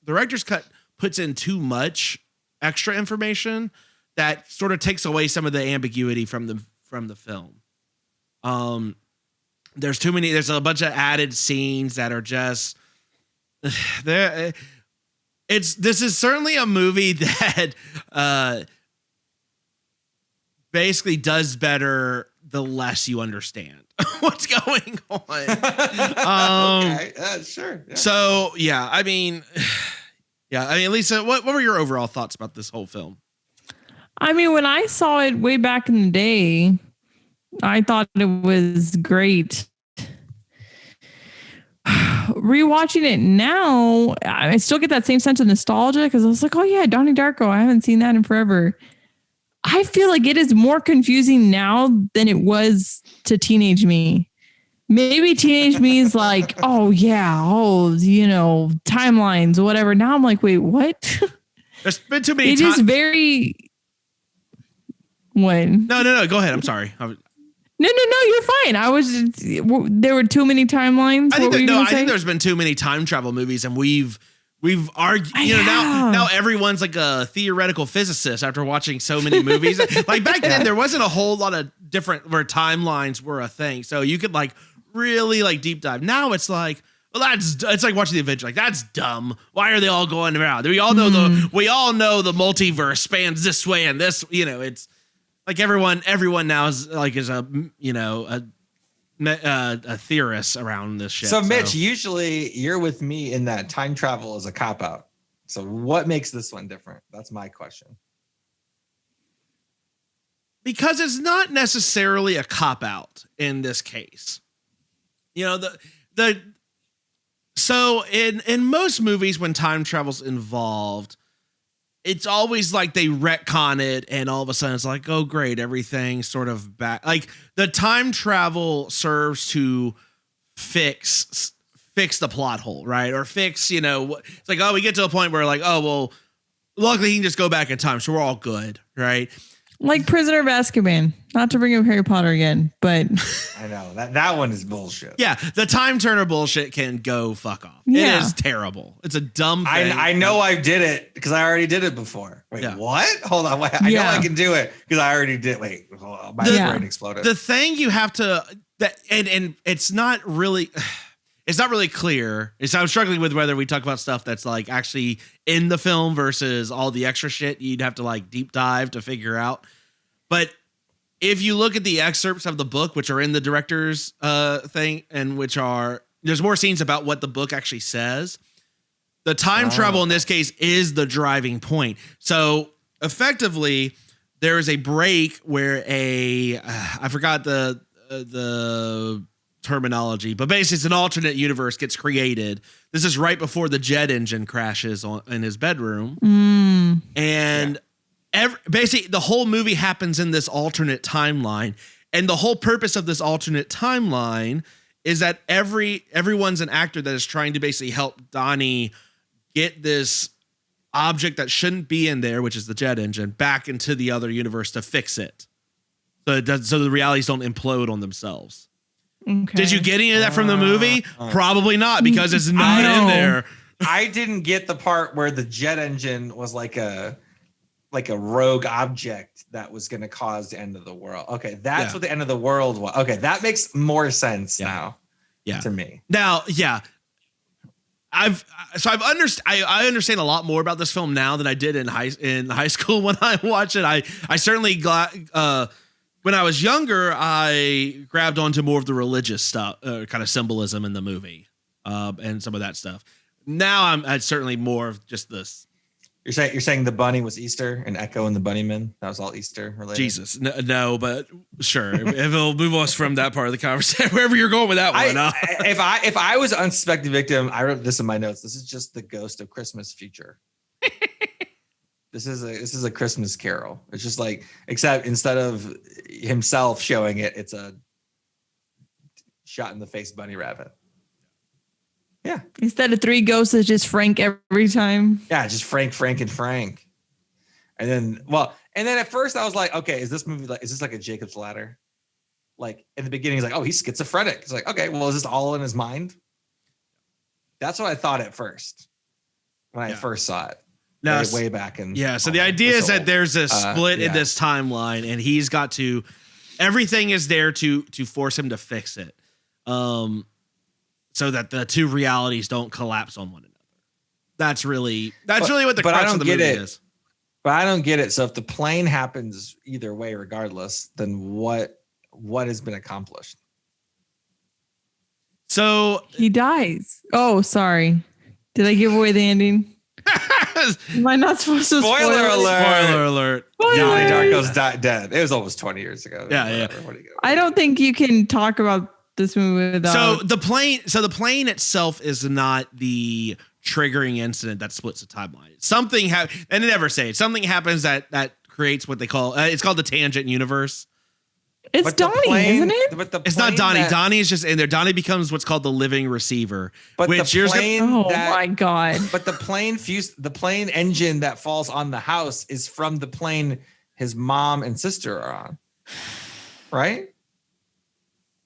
director's cut puts in too much extra information that sort of takes away some of the ambiguity from the film. There's a bunch of added scenes that are just there. This is certainly a movie that basically does better the less you understand what's going on. Okay, sure. Yeah. So I mean, Lisa, what were your overall thoughts about this whole film? I mean, when I saw it way back in the day, I thought it was great. Rewatching it now, I still get that same sense of nostalgia, because I was like, oh yeah, Donnie Darko, I haven't seen that in forever. I feel like it is more confusing now than it was to teenage me. Maybe teenage me is like, oh yeah, timelines, whatever. Now I'm like, wait, what? There's been too many times. It is very... When? No, go ahead. I'm sorry. No, you're fine. There were too many timelines. I think there's been too many time travel movies, and we've argued, now everyone's like a theoretical physicist after watching so many movies. Like back then, there wasn't a whole lot of different where timelines were a thing. So you could like really like deep dive. Now it's like, well, it's like watching the Avengers. Like, that's dumb. Why are they all going around? We all know the multiverse spans this way and this, it's like everyone now is like, a theorist around this shit. So Mitch, usually you're with me in that time travel is a cop out. So what makes this one different? That's my question. Because it's not necessarily a cop-out in this case. You know, so in most movies when time travel's involved, it's always like they retcon it and all of a sudden it's like, oh great, everything's sort of back. Like the time travel serves to fix the plot hole, right? Or fix, you know, it's like, oh, we get to a point where like, oh, well, luckily he can just go back in time, so we're all good, right? Like Prisoner of Azkaban. Not to bring up Harry Potter again, but I know that one is bullshit. Yeah, the time turner bullshit can go fuck off. Yeah. It is terrible. It's a dumb thing. I know I did it because I already did it before. Wait, Yeah. what? Hold on. Wait, I know I can do it because I already did. Wait, hold on. My brain exploded. The thing you have to and it's not really clear. I'm struggling with whether we talk about stuff that's like actually in the film versus all the extra shit you'd have to like deep dive to figure out. But if you look at the excerpts of the book, which are in the director's thing, and there's more scenes about what the book actually says. The time travel in this case is the driving point. So effectively, there is a break where I forgot the terminology, but basically it's an alternate universe gets created. This is right before the jet engine crashes in his bedroom. And basically the whole movie happens in this alternate timeline. And the whole purpose of this alternate timeline is that everyone's an actor that is trying to basically help Donnie get this object that shouldn't be in there, which is the jet engine, back into the other universe to fix it. So the realities don't implode on themselves. okay. Did you get any of that from the movie? Probably not, because it's not in there. I didn't get the part where the jet engine was like a rogue object that was going to cause the end of the world. Okay, that's what the end of the world was. Okay, that makes more sense now. Yeah. To me. Now, yeah. I understand a lot more about this film now than I did in high school when I watched it. I certainly got when I was younger, I grabbed onto more of the religious stuff, kind of symbolism in the movie, and some of that stuff. Now I'm certainly more of just this. You're saying the bunny was Easter and Echo and the Bunnymen? That was all Easter related? Jesus, no, but sure. If it'll move us from that part of the conversation, wherever you're going with that one. If I was an unsuspecting victim, I wrote this in my notes. This is just the ghost of Christmas future. This is a Christmas Carol. It's just like, except instead of himself showing it, it's a shot in the face bunny rabbit. Yeah. Instead of three ghosts, it's just Frank every time. Yeah, just Frank. And then at first I was like, okay, is this like a Jacob's Ladder? Like in the beginning, he's like, oh, he's schizophrenic. It's like, okay, well, is this all in his mind? That's what I thought at first when I first saw it. No, way back in. Yeah. So the idea is that there's a split in this timeline, and he's got to. Everything is there to force him to fix it, so that the two realities don't collapse on one another. That's really what the crux of the movie is. But I don't get it. So if the plane happens either way, regardless, then what has been accomplished? So he dies. Oh, sorry. Did I give away the ending? Am I not supposed to Spoiler alert. Donnie Darko's dead. It was almost 20 years ago. Yeah. I don't think you can talk about this movie without. So the plane itself is not the triggering incident that splits the timeline. Something and they never say it. Something happens that creates what they call it's called the tangent universe. It's Donnie, isn't it? But it's not Donnie. Donnie is just in there. Donnie becomes what's called the living receiver. But which the plane my god! But the plane engine that falls on the house is from the plane his mom and sister are on, right?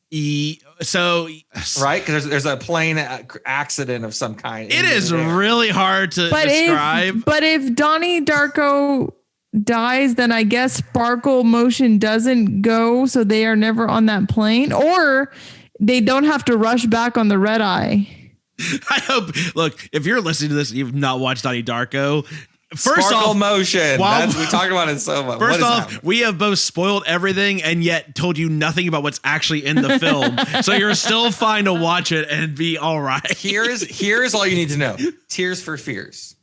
Right, because there's a plane accident of some kind. It is really hard to describe. But if Donnie Darko dies, then I guess sparkle motion doesn't go, so they are never on that plane, or they don't have to rush back on the red eye. I hope. Look, if you're listening to this and you've not watched Donnie Darko, Sparkle motion. We talked about it so much. First off, we have both spoiled everything and yet told you nothing about what's actually in the film. So you're still fine to watch it and be all right. Here's all you need to know. Tears for Fears.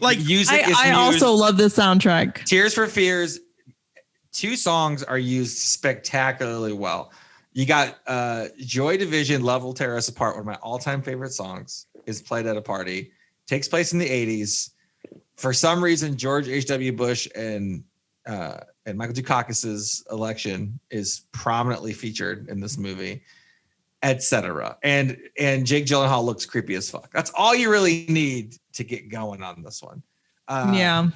Like music is I used. also love the soundtrack. Tears for Fears. 2 songs are used spectacularly well. You got Joy Division, Love Will Tear Us Apart, one of my all-time favorite songs, is played at a party. Takes place in the 80s. For some reason, George H.W. Bush and Michael Dukakis's election is prominently featured in this movie, etc. And Jake Gyllenhaal looks creepy as fuck. That's all you really need to get going on this one. Yeah.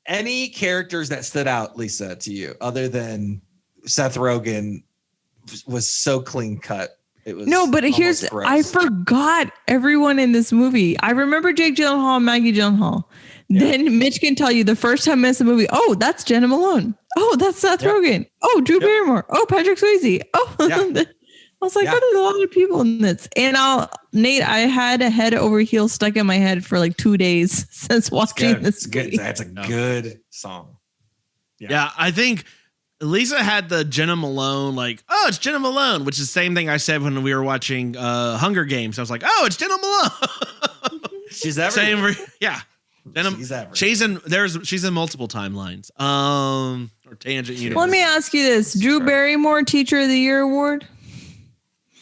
Any characters that stood out, Lisa, to you, other than Seth Rogen, was so clean cut. It was No, but here's, gross. I forgot everyone in this movie. I remember Jake Gyllenhaal and Maggie Gyllenhaal. Yeah. Then Mitch can tell you the first time I saw the movie, oh, that's Jenna Malone. Oh, that's Seth Rogen. Oh, Drew Barrymore. Oh, Patrick Swayze. Oh, I was like, there's a lot of people in this. And Nate, I had a head over heels stuck in my head for like 2 days since watching this movie. That's a good song. Yeah, I think Lisa had the Jenna Malone, like, oh, it's Jenna Malone, which is the same thing I said when we were watching Hunger Games. I was like, oh, it's Jenna Malone. She's everywhere. Yeah. She's in multiple timelines. Or tangent universe. Let me ask you this: Drew Barrymore Teacher of the Year award?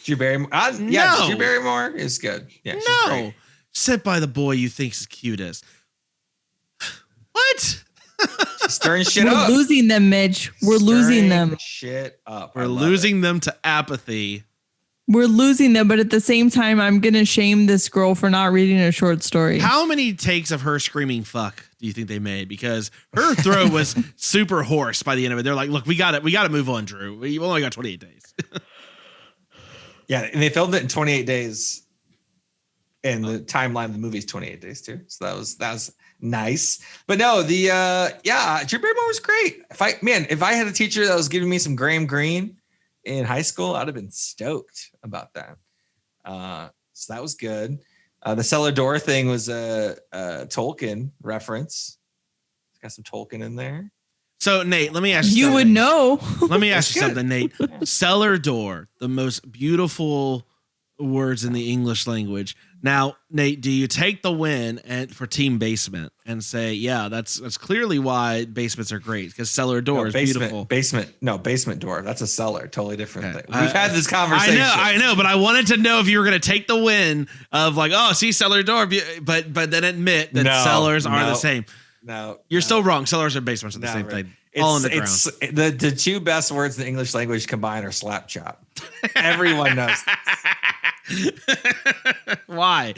Drew Barrymore. No. Drew Barrymore is good. Yeah, no. great. Sit by the boy you think's cutest. What? Stirring shit up. We're losing them, Mitch. We're losing them. Shit up. We're losing them to apathy. We're losing them, but at the same time, I'm gonna shame this girl for not reading a short story. How many takes of her screaming "fuck" do you think they made? Because her throat was super hoarse by the end of it. They're like, "Look, we got to move on, Drew. We've only got 28 days." Yeah, and they filmed it in 28 days, and the timeline of the movie is 28 days too. So that was nice. But no, Drew Barrymore was great. If I had a teacher that was giving me some Graham Greene in high school, I'd have been stoked about that. So that was good. The cellar door thing was a Tolkien reference. It's got some Tolkien in there. So Nate, let me ask you. You would know. Let me ask you something, Nate. Cellar door, the most beautiful words in the English language. Now, Nate, do you take the win for Team Basement and say, yeah, that's clearly why basements are great, because cellar door is beautiful. Basement door. That's a cellar. Totally different thing. We've had this conversation. I know, but I wanted to know if you were going to take the win of like, oh, see, cellar door, but then admit that cellars are the same. No, you're still wrong. Cellars and basements are the same thing. All in the ground. The two best words in the English language combined are slap chop. Everyone knows Why?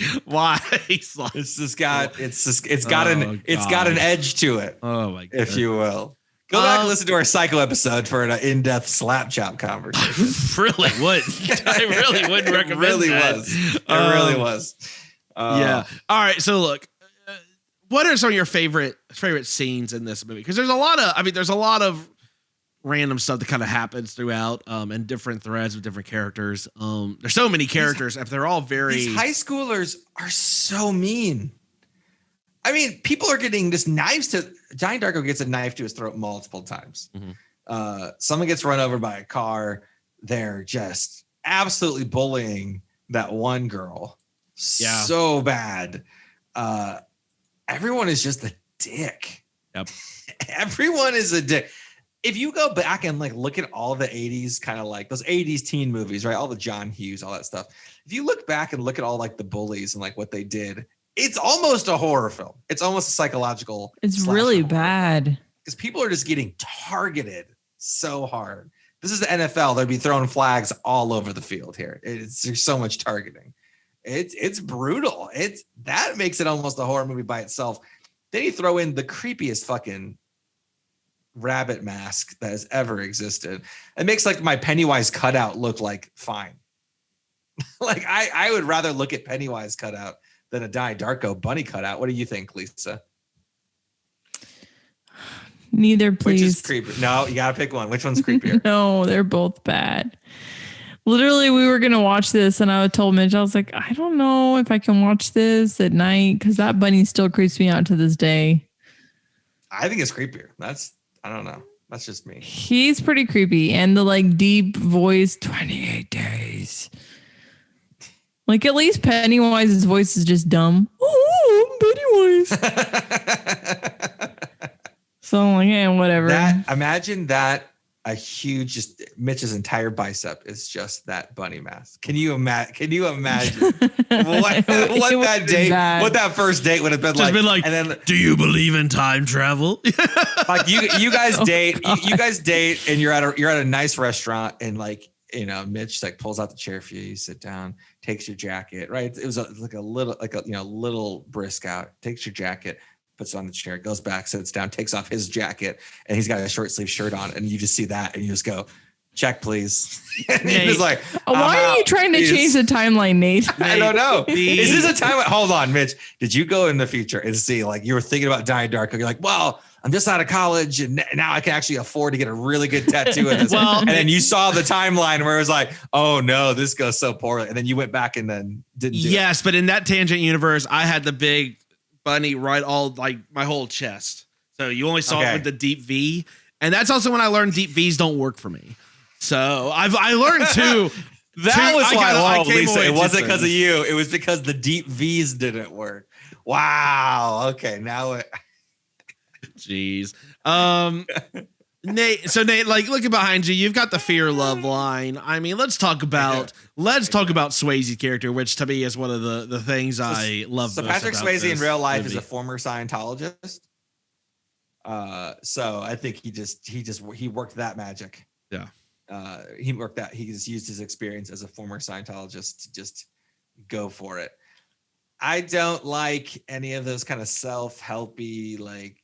It's got an edge to it. Oh my god. If you will. Go back and listen to our Psycho episode for an in-depth slap chop conversation. I really wouldn't recommend It really was. Yeah. All right. So look, what are some of your favorite scenes in this movie? Because there's a lot of random stuff that kind of happens throughout, and different threads with different characters. There's so many characters, if they're all very. These high schoolers are so mean. I mean, people are getting this knives to. Donnie Darko gets a knife to his throat multiple times. Mm-hmm. Someone gets run over by a car. They're just absolutely bullying that one girl. Yeah. So bad. Everyone is just a dick. Yep. Everyone is a dick. If you go back and like look at all the 80s, kind of like those 80s teen movies, right? All the John Hughes, all that stuff. If you look back and look at all like the bullies and like what they did, it's almost a horror film. It's almost a psychological. It's really bad. Because people are just getting targeted so hard. This is the NFL. They'd be throwing flags all over the field here. There's so much targeting. It's brutal. That makes it almost a horror movie by itself. Then you throw in the creepiest fucking rabbit mask that has ever existed. It makes like my Pennywise cutout look like fine. Like I would rather look at Pennywise cutout than a Donnie Darko bunny cutout. What do you think, Lisa? Neither, please. Which is creepier? No, you gotta pick one. Which one's creepier? No, they're both bad. Literally, we were gonna watch this, and I told Mitch, I was like, I don't know if I can watch this at night because that bunny still creeps me out to this day. I think it's creepier. I don't know. That's just me. He's pretty creepy, and the like deep voice, 28 days. Like at least Pennywise's voice is just dumb. Oh, voice. So I'm like, yeah, whatever. Imagine that a huge, just Mitch's entire bicep is just that bunny mask. Can you imagine? what that date, what that first date would have been Just like? been like, and then, do you believe in time travel? like you guys date, you guys date, and you're at a nice restaurant, and like, you know, Mitch like pulls out the chair for you. You sit down, takes your jacket. Right, it was like a little brisk out. Takes your jacket, puts it on the chair, goes back, sits down, takes off his jacket, and he's got a short sleeve shirt on, and you just see that, and you just go, check, please. And he's like, why are you trying to change the timeline, Nate? I don't know. Is this a time? Hold on, Mitch. Did you go in the future and see, like, you were thinking about Donnie Darko? You're like, well, I'm just out of college, and now I can actually afford to get a really good tattoo of this. Well, and then you saw the timeline where it was like, oh no, this goes so poorly. And then you went back and then didn't do it. Yes, but in that tangent universe, I had the big bunny right all like my whole chest. So you only saw it with the deep V. And that's also when I learned deep V's don't work for me. So I learned too. That was why, Lisa, it wasn't because of you. It was because the deep V's didn't work. Wow. Okay. Now it. Jeez. Nate, like looking behind you, you've got the fear love line. I mean, let's talk about Swayze's character, which to me is one of the things I love. So most Patrick about Swayze in this real life movie. is a former Scientologist. So I think he worked that magic. Yeah. He just used his experience as a former Scientologist to just go for it. I don't like any of those kind of self-helpy, like,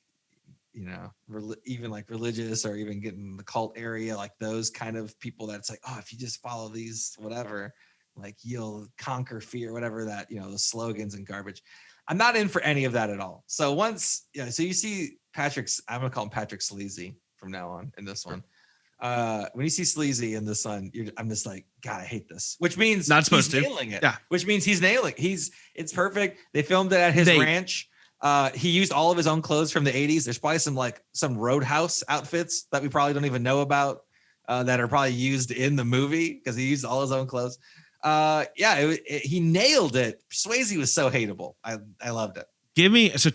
you know, even like religious or even getting the cult area, like those kind of people that's like, oh, if you just follow these, whatever, like you'll conquer fear, whatever that, you know, the slogans and garbage. I'm not in for any of that at all. So once, so you see I'm going to call him Patrick Sleazy from now on in this one. When you see Sleazy in this one, I'm just like, God, I hate this. Which means not supposed to nailing it. Yeah. Which means he's nailing. It's perfect. They filmed it at his ranch. He used all of his own clothes from the 80s. There's probably some Roadhouse outfits that we probably don't even know about that are probably used in the movie because he used all his own clothes. He nailed it. Swayze was so hateable. I loved it.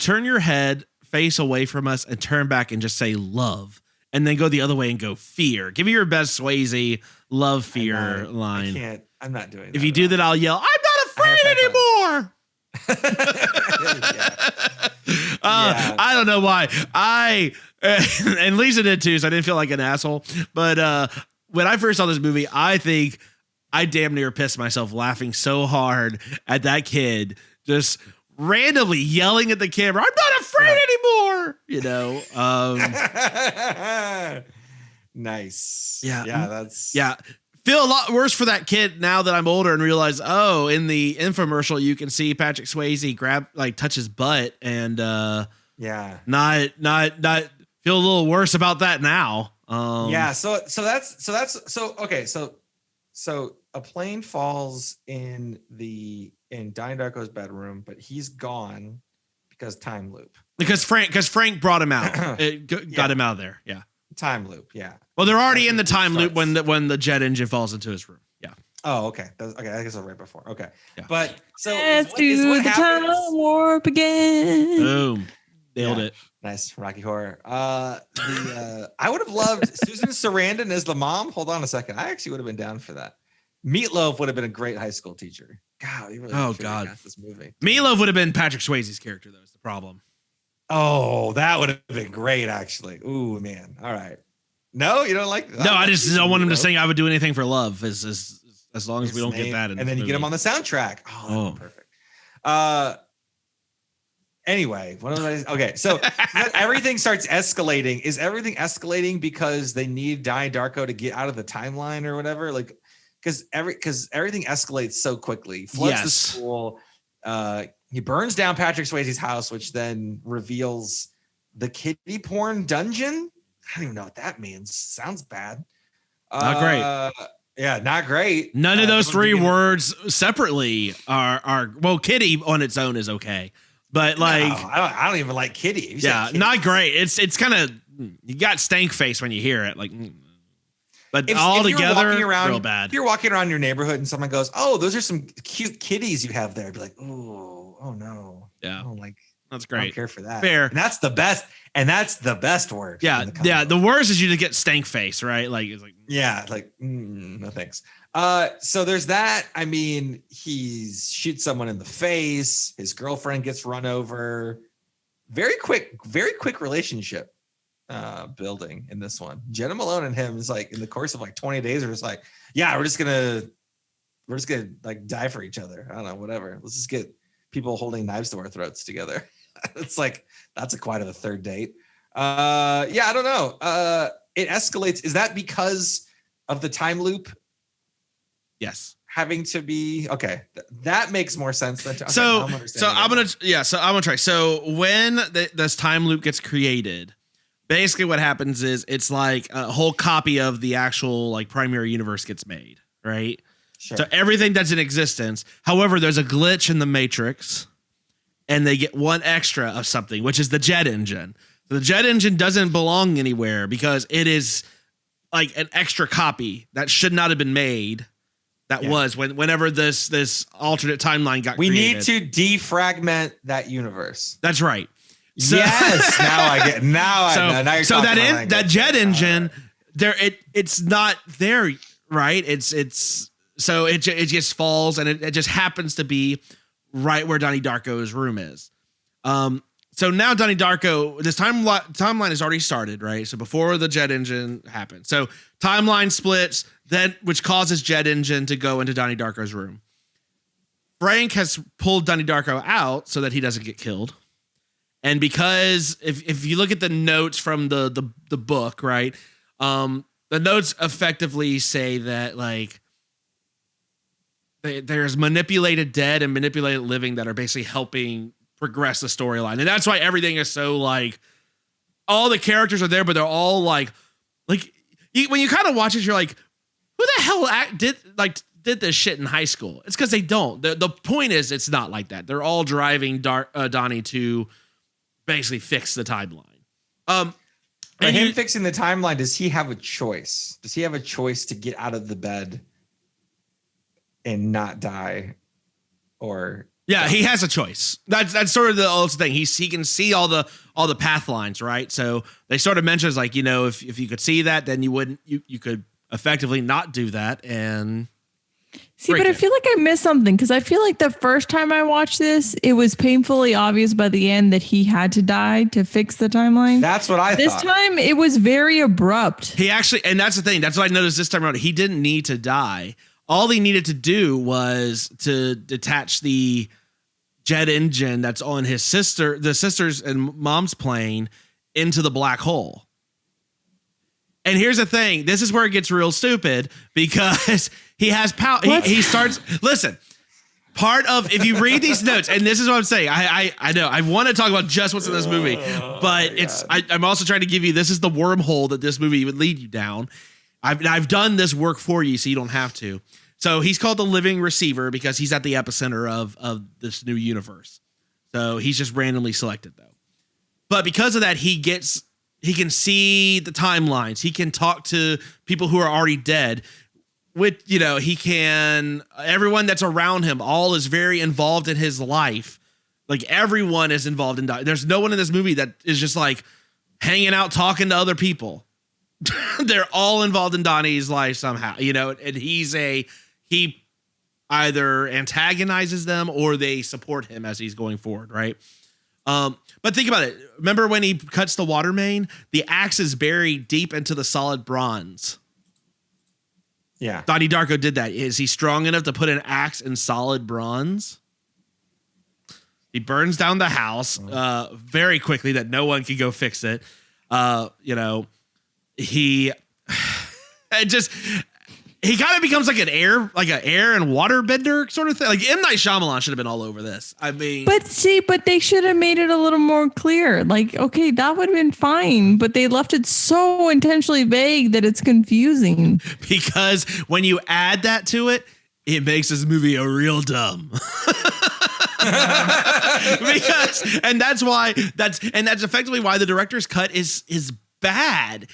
Turn your head, face away from us, and turn back and just say love. And then go the other way and go fear. Give me your best Swayze love fear line. I'm not doing that. If you do that, I'll yell, I'm not afraid anymore. I don't know why. And Lisa did too, so I didn't feel like an asshole. But when I first saw this movie, I think I damn near pissed myself laughing so hard at that kid just randomly yelling at the camera, I'm not afraid anymore. You know. Nice. Yeah. Feel a lot worse for that kid now that I'm older and realize, oh, in the infomercial you can see Patrick Swayze touch his butt and not feel a little worse about that now. So a plane falls in Donnie Darko's bedroom, but he's gone because time loop. Because Frank brought him out. Got him out of there. Yeah. Time loop. Yeah. Well, they're already in the time loop when the jet engine falls into his room. Yeah. Oh, okay. I guess I was right before. Okay. Yeah. But so let's do the time warp again. Boom. Nailed it. Nice. Rocky Horror. I would have loved Susan Sarandon as the mom. Hold on a second. I actually would have been down for that. Meatloaf would have been a great high school teacher. God, God, this movie. Meatloaf would have been Patrick Swayze's character, though. Is the problem? Oh, that would have been great, actually. Ooh, man. All right. No, you don't like? No, I just don't want him to sing "I Would Do Anything for Love" as long as we don't get that. And then you get him on the soundtrack. Oh, perfect. Anyway, okay, so everything starts escalating. Is everything escalating because they need Donnie Darko to get out of the timeline or whatever? Like, because everything escalates so quickly. Floods the school. He burns down Patrick Swayze's house, which then reveals the kiddie porn dungeon. I don't even know what that means. Sounds bad. Not great. Yeah, not great. None of those three words separately are well, kitty on its own is okay. But like, no, I don't even like kitty. Yeah, not great. It's kind of, you got stank face when you hear it. Like, but all together, real bad. If you're walking around your neighborhood and someone goes, "Oh, those are some cute kitties you have there," I'd be like, "Oh no, yeah, I don't like That's I great. don't care for that. Fair. And that's the best. And that's the best word. Yeah. Yeah. The worst is you to get stank face, right? Like, it's like, yeah. Like, no thanks. So there's that. I mean, he shoots someone in the face. His girlfriend gets run over. Very quick relationship building in this one. Jenna Malone and him is like in the course of like 20 days, are just like, yeah, we're just gonna like die for each other. I don't know, whatever. Let's just get people holding knives to our throats together. It's like, that's quite a third date. Yeah, I don't know. It escalates. Is that because of the time loop? yes. Having to be okay. That makes more sense than okay, So I'm gonna try. So when this time loop gets created, basically what happens is it's like a whole copy of the actual like primary universe gets made, right? Sure. So everything that's in existence. However, there's a glitch in the Matrix, and they get one extra of something, which is the jet engine. So the jet engine doesn't belong anywhere because it is like an extra copy that should not have been made. That was whenever this alternate timeline got created. We need to defragment that universe. That's right. So, yes. Now I get. Now you're so talking that my that language. jet engine there it's not there, right? It's so it just falls, and it just happens to be right where Donnie Darko's room is. So now Donnie Darko, this timeline has already started, right? So before the jet engine happened. So timeline splits, then which causes jet engine to go into Donnie Darko's room. Frank has pulled Donnie Darko out so that he doesn't get killed. And because if you look at the notes from the book, right? The notes effectively say that like there's manipulated dead and manipulated living that are basically helping progress the storyline. And that's why everything is so like all the characters are there, but they're all like when you kind of watch it, you're like, who the hell did this shit in high school? It's because they don't. The point is, it's not like that. They're all driving Donnie to basically fix the timeline. By him fixing the timeline, does he have a choice? Does he have a choice to get out of the bed and not die? Or yeah, he has a choice. That's sort of the old thing. He can see all the path lines, right? So they sort of mentions like, you know, if you could see that, then you could effectively not do that and see. But I feel like I missed something because I feel like the first time I watched this, it was painfully obvious by the end that he had to die to fix the timeline. That's what I thought. This time it was very abrupt. He actually, and that's the thing. That's what I noticed this time around. He didn't need to die. All he needed to do was to detach the jet engine that's on the sister's and mom's plane into the black hole. And here's the thing. This is where it gets real stupid because he has power. He starts, listen, part of, if you read these notes, and this is what I'm saying. I know I want to talk about just what's in this movie, but I'm also trying to give you, this is the wormhole that this movie would lead you down. I've done this work for you so you don't have to. So he's called the living receiver because he's at the epicenter of this new universe. So he's just randomly selected though. But because of that, he can see the timelines. He can talk to people who are already dead. With, you know, everyone that's around him, all is very involved in his life. Like everyone is involved in Donnie. There's no one in this movie that is just like hanging out, talking to other people. They're all involved in Donnie's life somehow, you know, and he either antagonizes them or they support him as he's going forward. Right. But think about it. Remember when he cuts the water main, the axe is buried deep into the solid bronze. Yeah. Donnie Darko did that. Is he strong enough to put an axe in solid bronze? He burns down the house very quickly that no one can go fix it. You know, he kind of becomes like an air and water bender sort of thing. Like M. Night Shyamalan should have been all over this. I mean, but they should have made it a little more clear. Like, okay, that would have been fine, but they left it so intentionally vague that it's confusing. Because when you add that to it, it makes this movie a real dumb. That's effectively why the director's cut is bad.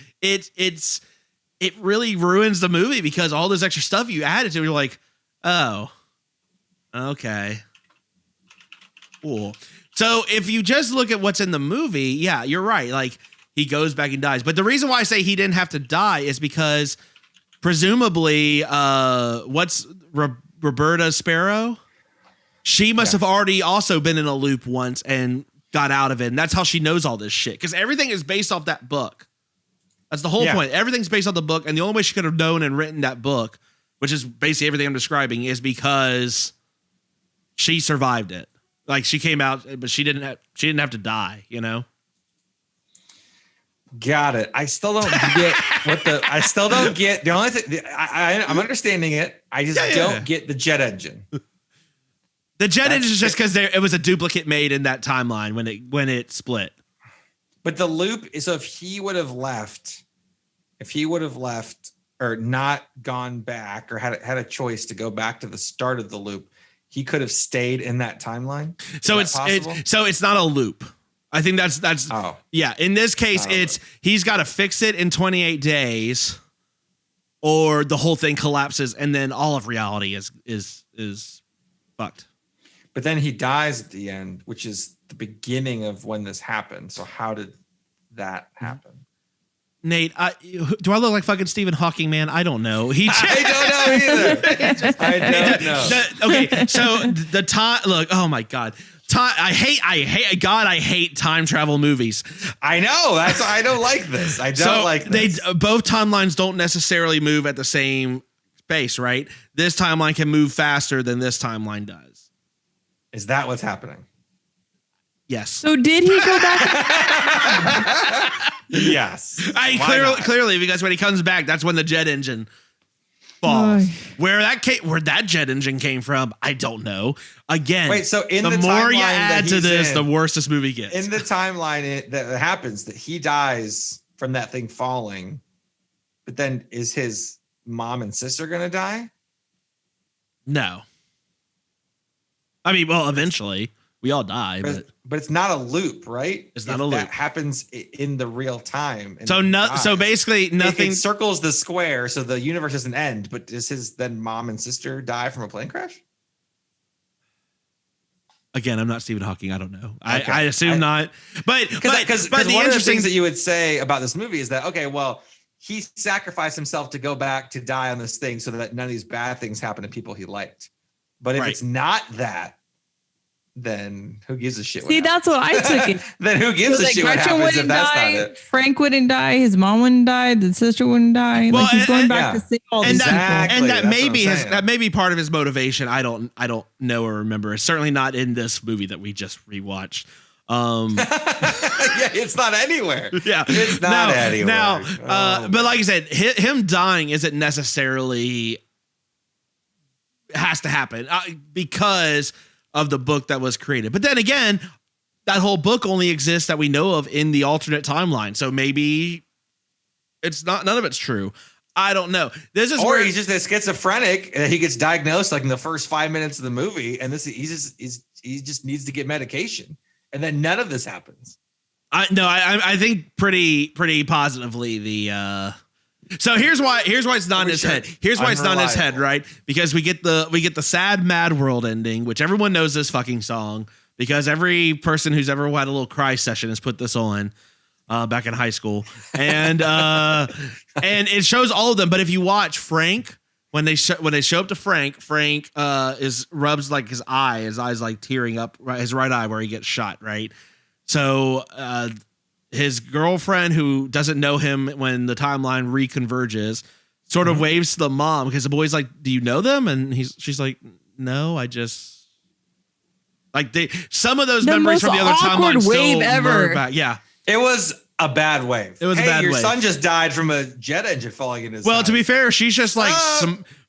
It really ruins the movie because all this extra stuff you added to it, you're like, oh, okay, cool. So if you just look at what's in the movie, yeah, you're right. Like he goes back and dies. But the reason why I say he didn't have to die is because presumably, Roberta Sparrow? She must have already also been in a loop once and got out of it. And that's how she knows all this shit. Because everything is based off that book. That's the whole point. Everything's based off the book. And the only way she could have known and written that book, which is basically everything I'm describing, is because she survived it. Like she came out, but she didn't have to die, you know? Got it. I still don't get the only thing I'm understanding it. I just don't get the jet engine. The jet engine is just because it was a duplicate made in that timeline when it split. But the loop is, so if he would have left or not gone back or had a choice to go back to the start of the loop, he could have stayed in that timeline. So it's not a loop. I think that's in this case he's got to fix it in 28 days or the whole thing collapses and then all of reality is fucked. But then he dies at the end, which is the beginning of when this happened. So how did that happen? Nate, do I look like fucking Stephen Hawking, man? I don't know. I don't know either. I don't know. Okay, so the time. Look, oh my god, I hate time travel movies. I know. That's why I don't like this. I don't like this. Both timelines don't necessarily move at the same space, right? This timeline can move faster than this timeline does. Is that what's happening? Yes. So did he go back? Yes. Clearly, because when he comes back, that's when the jet engine falls. Where that jet engine came from, I don't know. Again, wait. So the more you add to this, the worse this movie gets. In the timeline that happens, that he dies from that thing falling, but then is his mom and sister gonna die? No. I mean, well, eventually we all die, but it's not a loop, right? It's not a loop. That happens in the real time. So basically nothing. It circles the square, so the universe doesn't end. But does his then mom and sister die from a plane crash? Again, I'm not Stephen Hawking. I don't know. Okay. I assume not. But one of the things that you would say about this movie is that, okay, well, he sacrificed himself to go back to die on this thing so that none of these bad things happen to people he liked. But if it's not that, then who gives a shit? See, that's what I took it. Then who gives a shit what happens if that's not it? Frank wouldn't die. His mom wouldn't die. The sister wouldn't die. Well, like he's going back to see all these people. And that may be part of his motivation. I don't know or remember. It's certainly not in this movie that we just rewatched. Yeah, it's not anywhere. Yeah, it's not anywhere. Now, but like I said, him dying isn't necessarily has to happen because of the book that was created. But then again, that whole book only exists that we know of in the alternate timeline. So maybe it's not, none of it's true. I don't know. This is where he's just a schizophrenic and he gets diagnosed like in the first 5 minutes of the movie. And he just needs to get medication. And then none of this happens. I think pretty positively so here's why it's not in his head. Here's why it's not in his head, right? Because we get the sad Mad World ending, which everyone knows this fucking song because every person who's ever had a little cry session has put this on back in high school. And it shows all of them, but if you watch Frank when they show up to Frank rubs like his eyes like tearing up his right eye where he gets shot, right? So his girlfriend, who doesn't know him when the timeline reconverges, sort of waves to the mom because the boy's like, "Do you know them?" And she's like, "No, I just like they." Some of those memories from the other timeline still ever. Back. Yeah, it was a bad wave. It was a bad wave. Your son just died from a jet engine falling in his. Well, to be fair, she's just like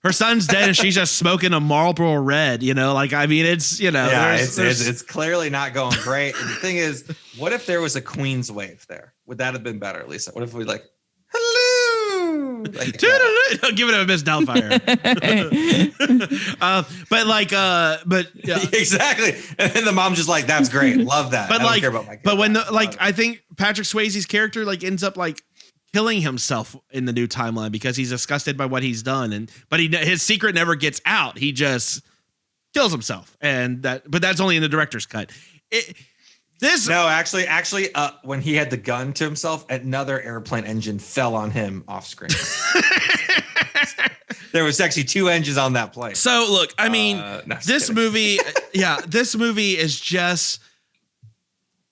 her son's dead and she's just smoking a Marlboro Red, like, I mean, it's, yeah, it's clearly not going great. And the thing is, what if there was a Queen's wave there? Would that have been better, Lisa? What if we hello? Like, give it a Miss Doubtfire. but exactly. And then the mom's just like, that's great. Love that. But I don't care about my kid. But when I think Patrick Swayze's character ends up killing himself in the new timeline because he's disgusted by what he's done, but his secret never gets out. He just kills himself, but that's only in the director's cut. Actually, when he had the gun to himself, another airplane engine fell on him off screen. There was actually 2 engines on that plane. So look, I mean, this movie is just,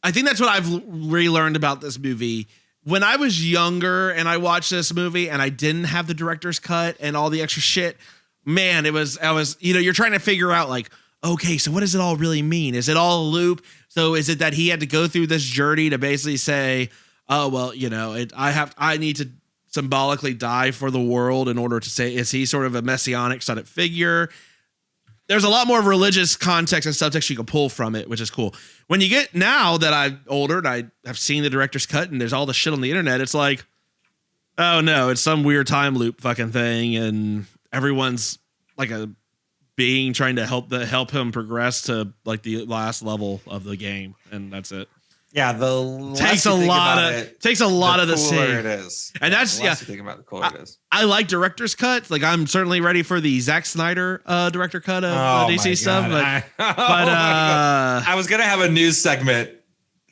I think that's what I've relearned about this movie. When I was younger and I watched this movie and I didn't have the director's cut and all the extra shit, man, I was, you're trying to figure out like, okay, so what does it all really mean? Is it all a loop? So is it that he had to go through this journey to basically say, oh, well, I need to symbolically die for the world in order to say, is he sort of a messianic sort of figure? There's a lot more religious context and subtext you can pull from it, which is cool. When you get, now that I'm older and I have seen the director's cut and there's all the shit on the internet, it's like, oh no, it's some weird time loop fucking thing. And everyone's like a being trying to help him progress to like the last level of the game. And that's it. Yeah, takes a lot of the same. It is, and that's you think about the cooler it is. I like director's cuts. Like I'm certainly ready for the Zack Snyder director cut of DC stuff. But I was gonna have a news segment,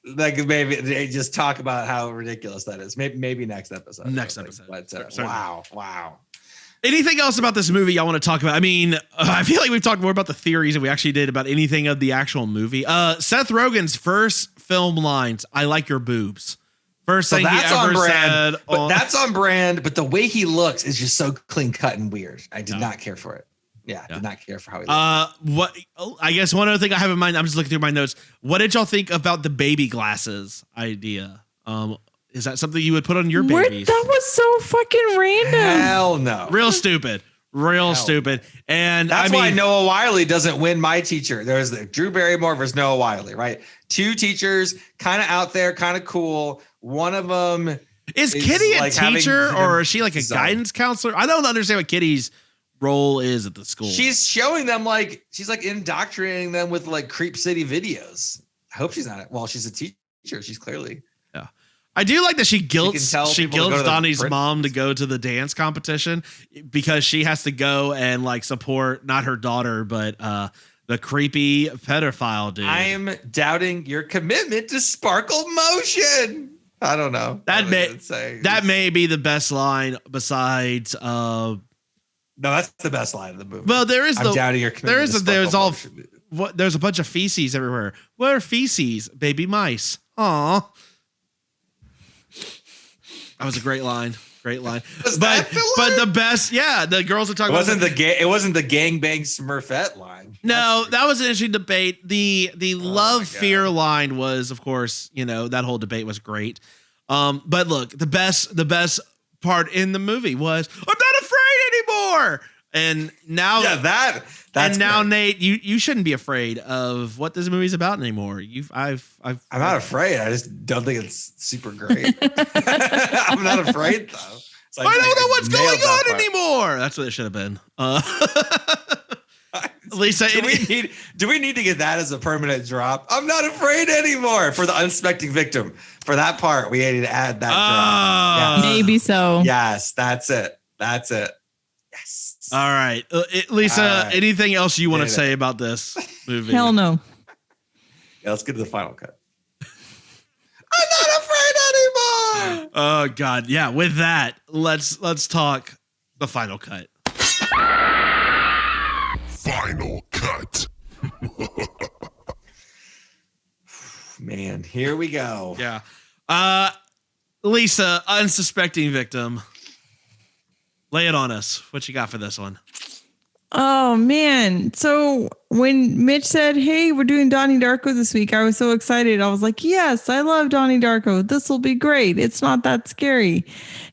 like maybe they just talk about how ridiculous that is. Maybe next episode. But, wow. Anything else about this movie y'all want to talk about? I mean, I feel like we've talked more about the theories than we actually did about anything of the actual movie. Seth Rogen's first film lines, "I like your boobs." First thing he ever said. That's on brand, but the way he looks is just so clean cut and weird. I did not care for it. Did not care for how he looked. I guess one other thing I have in mind, I'm just looking through my notes. What did y'all think about the baby glasses idea? Is that something you would put on your babies? That was so fucking random. Hell no. Real stupid. And that's why Noah Wiley doesn't win my teacher. There's Drew Barrymore versus Noah Wiley, right? 2 teachers, kind of out there, kind of cool. One of them is Kitty a teacher or is she like a guidance counselor? I don't understand what Kitty's role is at the school. She's showing them she's indoctrinating them with like Creep City videos. I hope she's not. Well, she's a teacher. She's clearly. Yeah. I do like that she guilts Donnie's mom to go to the dance competition because she has to go and like support not her daughter, but the creepy pedophile dude. I'm doubting your commitment to sparkle motion. I don't know. That may be the best line besides no, that's the best line of the movie. Well, there is doubting your commitment there's a bunch of feces everywhere. What are feces? Baby mice. Aw. That was a great line. But the best, the girls are talking about it wasn't the gangbang Smurfette line. No, that was an interesting debate. The love fear line was, of course, that whole debate was great. But look, the best part in the movie was I'm not afraid anymore. And now that's now, Nate, you shouldn't be afraid of what this movie's about anymore. I'm not afraid. I just don't think it's super great. I'm not afraid though. I don't know what's going on anymore. That's what it should have been. Lisa, do we need to get that as a permanent drop? I'm not afraid anymore for the unsuspecting victim. For that part, we need to add that drop. Yes. Maybe so. Yes, that's it. Yes. All right. Lisa, anything else you want to say about this movie? Hell no. Yeah, let's get to the final cut. I'm not afraid anymore. Oh God. Yeah. With that, let's talk the final cut. Final cut. Man, here we go. Yeah. Lisa, unsuspecting victim. Lay it on us. What you got for this one? Oh man. So when Mitch said, "Hey, we're doing Donnie Darko this week," I was so excited. I was like, "Yes, I love Donnie Darko. This will be great. It's not that scary."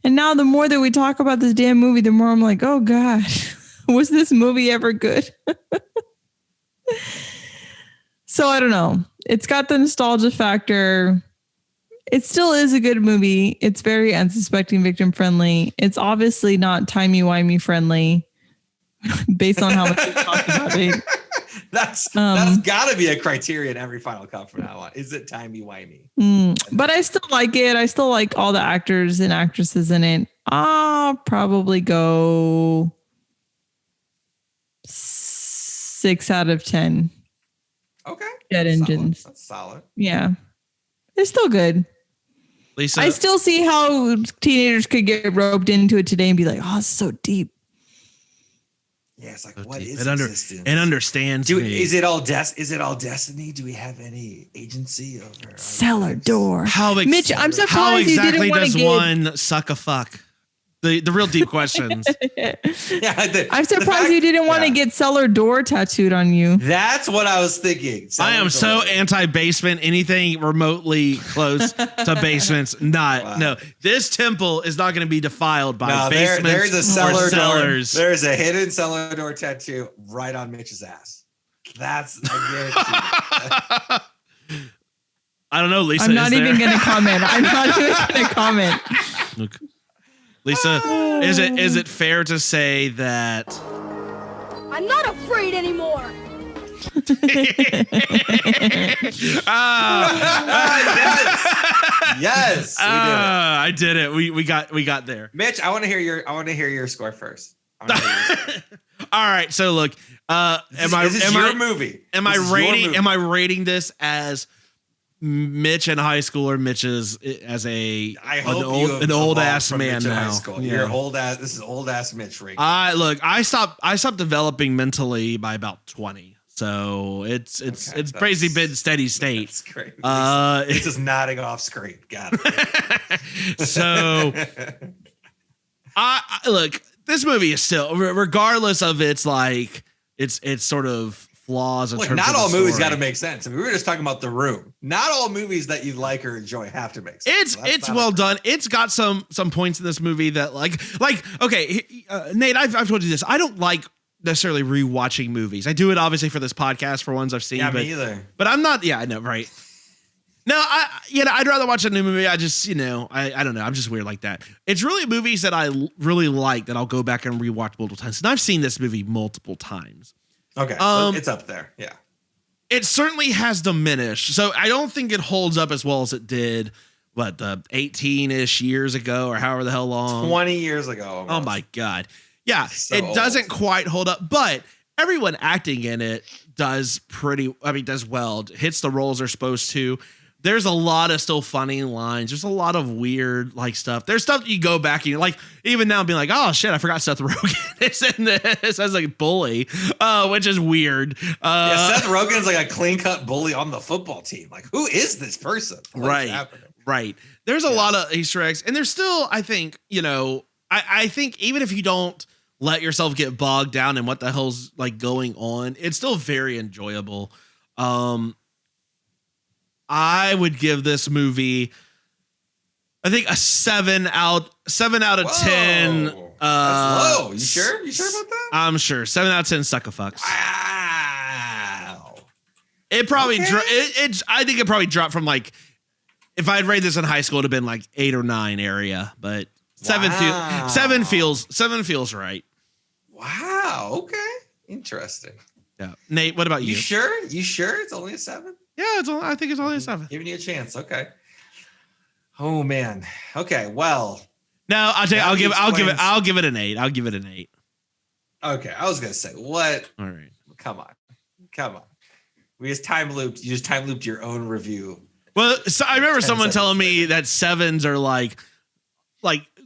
And now the more that we talk about this damn movie, the more I'm like, "Oh God, was this movie ever good?" So I don't know. It's got the nostalgia factor. It still is a good movie. It's very unsuspecting victim friendly. It's obviously not timey-wimey friendly based on how much we talked about it. That's got to be a criteria in every final cut from now on. Is it timey-wimey? But I still like it. I still like all the actors and actresses in it. I'll probably go 6 out of 10. Okay. Jet engines. That's solid. Yeah. It's still good. Lisa, I still see how teenagers could get roped into it today and be like, "Oh, it's so deep." Yeah, it's like, so what deep. is existence? It understands me. Is it all destiny? Do we have any agency over? Cellar door. How Mitch, I'm surprised how you exactly didn't want does to get. one suck a fuck? The real deep questions. I'm surprised you didn't want to get cellar door tattooed on you. That's what I was thinking. I am so anti-basement. Anything remotely close to basements, no. This temple is not going to be defiled by basements there's a cellar or cellars. door. There's a hidden cellar door tattoo right on Mitch's ass. That's I guarantee you. I don't know, Lisa. I'm not even going to comment. I'm not even going to comment. Look. Lisa, is it fair to say that I'm not afraid anymore. Yes. I did it. We got there. Mitch, I want to hear your score first. All right. So look, am I rating this as Mitch in high school or Mitch's as an old ass man now? Yeah. You're old ass. This is old ass Mitch ring. I stopped developing mentally by about 20. So it's crazy been steady state. That's great. It's just nodding off screen. Got it. So I look, this movie is still, regardless of its sort of flaws. Look, not all movies got to make sense. I mean, we were just talking about The Room. Not all movies that you like or enjoy have to make sense. It's well done. It's got some points in this movie that like okay, Nate, I've told you this. I don't like necessarily rewatching movies. I do it obviously for this podcast for ones I've seen. Yeah, me either. But I'm not. Yeah, I know, right? No, I'd rather watch a new movie. I just, I don't know. I'm just weird like that. It's really movies that I really like that I'll go back and rewatch multiple times. And I've seen this movie multiple times. Okay, so it's up there. Yeah. It certainly has diminished. So I don't think it holds up as well as it did, the 18-ish years ago or however the hell long. 20 years ago. Almost. Oh, my God. Yeah, So it doesn't quite hold up, but everyone acting in it does well. Hits the roles they're supposed to. There's a lot of still funny lines. There's a lot of weird stuff. There's stuff you go back and like even now being like, oh shit, I forgot Seth Rogen is in this as a bully, which is weird. Seth Rogen's like a clean cut bully on the football team. Like, who is this person? Right. There's a lot of Easter eggs, and there's still, I think, I think even if you don't let yourself get bogged down in what the hell's going on, it's still very enjoyable. I would give this movie, I think, a 7 out of 10. That's low. You sure? You sure about that? I'm sure. 7 out of 10 suck-a-fucks. Wow. It probably I think it probably dropped from if I'd rate this in high school, it'd have been 8 or 9 area, but 7 feels right. Wow. Okay. Interesting. Yeah. Nate, what about you? You sure? You sure it's only a 7? Yeah, I think it's only a 7. Giving you a chance. Okay. Oh man. Okay. Well. No, I'll give it an 8. I'll give it an 8. Okay. I was gonna say what? All right. Come on. You just time looped your own review. Well, so I remember someone telling me that 7s are like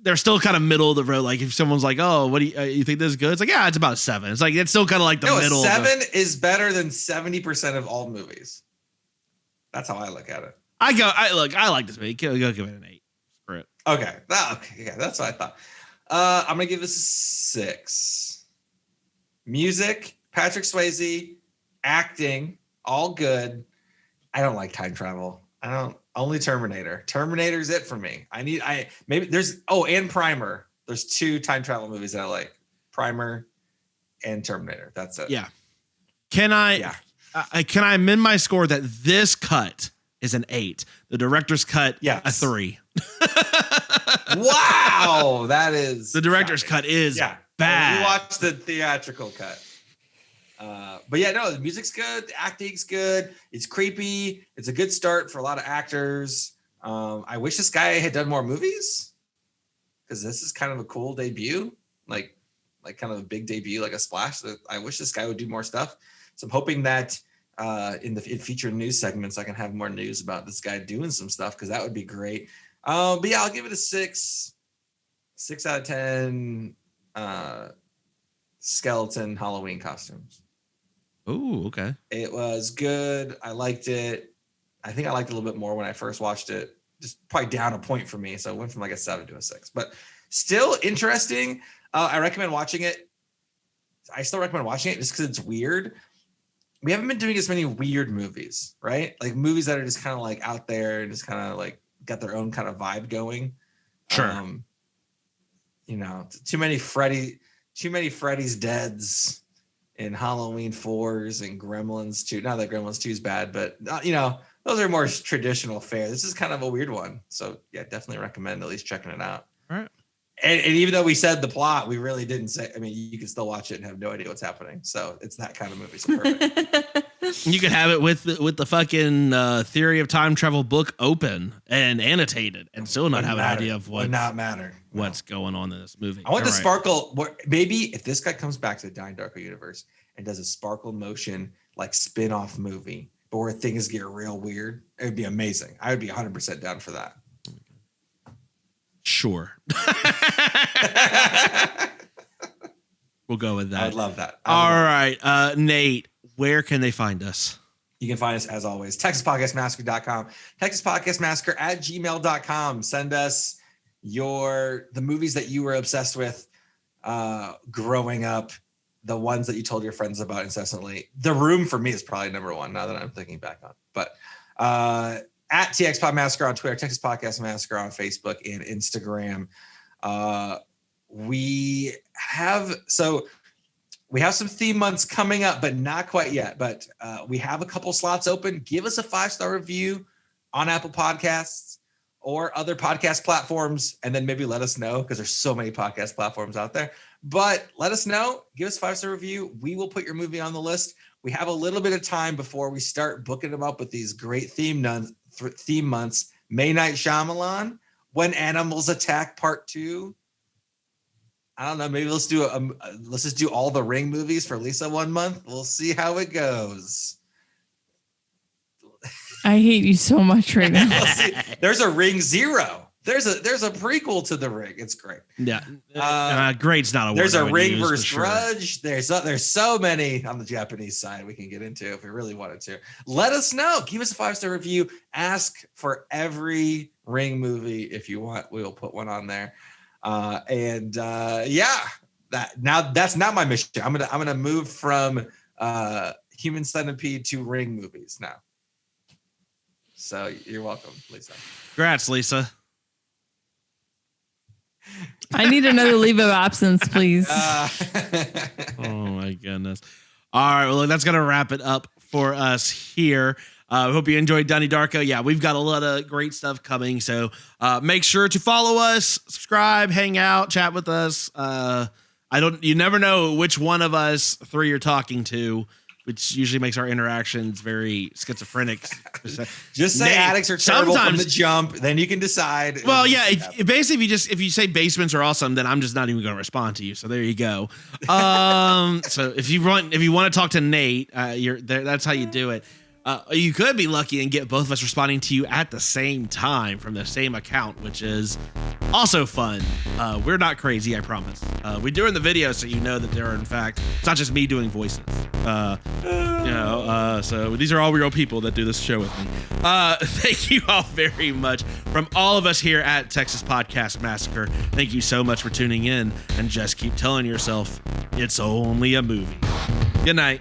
they're still kind of middle of the road. Like if someone's like, "Oh, what do you think this is good?" It's like, yeah, it's about a 7. It's it's still kind of the middle. 7 is better than 70% of all movies. That's how I look at it. I like this movie. Go give it an 8. For it. Okay. Yeah, that's what I thought. I'm gonna give this a 6. Music, Patrick Swayze, acting, all good. I don't like time travel. Only Terminator. Terminator's it for me. And Primer. There's 2 time travel movies that I like. Primer and Terminator. That's it. Yeah. Can I amend my score that this cut is an 8? The director's cut, a 3. Wow, that is the director's cut is bad. We watched the theatrical cut. But yeah, no, the music's good, the acting's good, it's creepy, it's a good start for a lot of actors. I wish this guy had done more movies because this is kind of a cool debut, like kind of a big debut, like a splash. I wish this guy would do more stuff. So I'm hoping that in featured news segments, I can have more news about this guy doing some stuff, because that would be great. But yeah, I'll give it a 6 out of 10 skeleton Halloween costumes. Oh, okay. It was good. I liked it. I think I liked it a little bit more when I first watched it. Just probably down a point for me. So it went from like a 7 to a 6, but still interesting. I recommend watching it. I still recommend watching it just because it's weird. We haven't been doing as many weird movies, right? Like movies that are just kind of like out there and just kind of like got their own kind of vibe going. Sure. You know, too many Freddy's Deads and Halloween 4s and Gremlins 2. Not that Gremlins 2 is bad, but you know, those are more traditional fare. This is kind of a weird one. So yeah, definitely recommend at least checking it out. All right. And even though we said the plot, we really didn't say. I mean, you can still watch it and have no idea what's happening. So it's that kind of movie. So perfect. You could have it with the fucking Theory of Time Travel book open and annotated, and still not have an idea of what's going on in this movie. I want the sparkle. Maybe if this guy comes back to the Donnie Darko universe and does a sparkle motion like spin-off movie, but where things get real weird, it would be amazing. I would be 100% down for that. Sure. We'll go with that. I'd love that. All right. Nate, where can they find us? You can find us, as always, TexasPodcastMassacre.com, TexasPodcastMassacre@gmail.com. Send us the movies that you were obsessed with growing up, the ones that you told your friends about incessantly. The Room for me is probably number one now that I'm thinking back on. But at TX Pod Massacre on Twitter, Texas Podcast Massacre on Facebook and Instagram. We have some theme months coming up, but not quite yet. But we have a couple slots open. Give us a 5-star review on Apple Podcasts or other podcast platforms, and then maybe let us know, because there's so many podcast platforms out there. But let us know. Give us a 5-star review. We will put your movie on the list. We have a little bit of time before we start booking them up with these great theme months. May Night Shyamalan, When Animals Attack Part 2. I don't know. Maybe let's just do all the Ring movies for Lisa one month. We'll see how it goes. I hate you so much right now. There's a Ring 0. There's a prequel to The Ring. It's great. Yeah. Great's not a word. There's a Ring versus Grudge. There's so many on the Japanese side we can get into if we really wanted to. Let us know. Give us a 5-star review. Ask for every Ring movie if you want. We will put one on there. That's not my mission. I'm gonna move from Human Centipede to Ring movies now. So you're welcome, Lisa. Congrats, Lisa. I need another leave of absence, please. Oh my goodness. All right, well, that's gonna wrap it up for us here. I hope you enjoyed Donnie Darko. Yeah, we've got a lot of great stuff coming. So make sure to follow us, subscribe, hang out, chat with us. You never know which one of us three you're talking to, which usually makes our interactions very schizophrenic. Just say addicts are terrible from the jump, then you can decide. Well, yeah, basically if you say basements are awesome, then I'm just not even going to respond to you. So there you go. So if you want to talk to Nate, that's how you do it. You could be lucky and get both of us responding to you at the same time from the same account, which is also fun. We're not crazy, I promise. We do in the video, so you know that there are, in fact, it's not just me doing voices. So these are all real people that do this show with me. Thank you all very much from all of us here at Texas Podcast Massacre. Thank you so much for tuning in, and just keep telling yourself it's only a movie. Good night.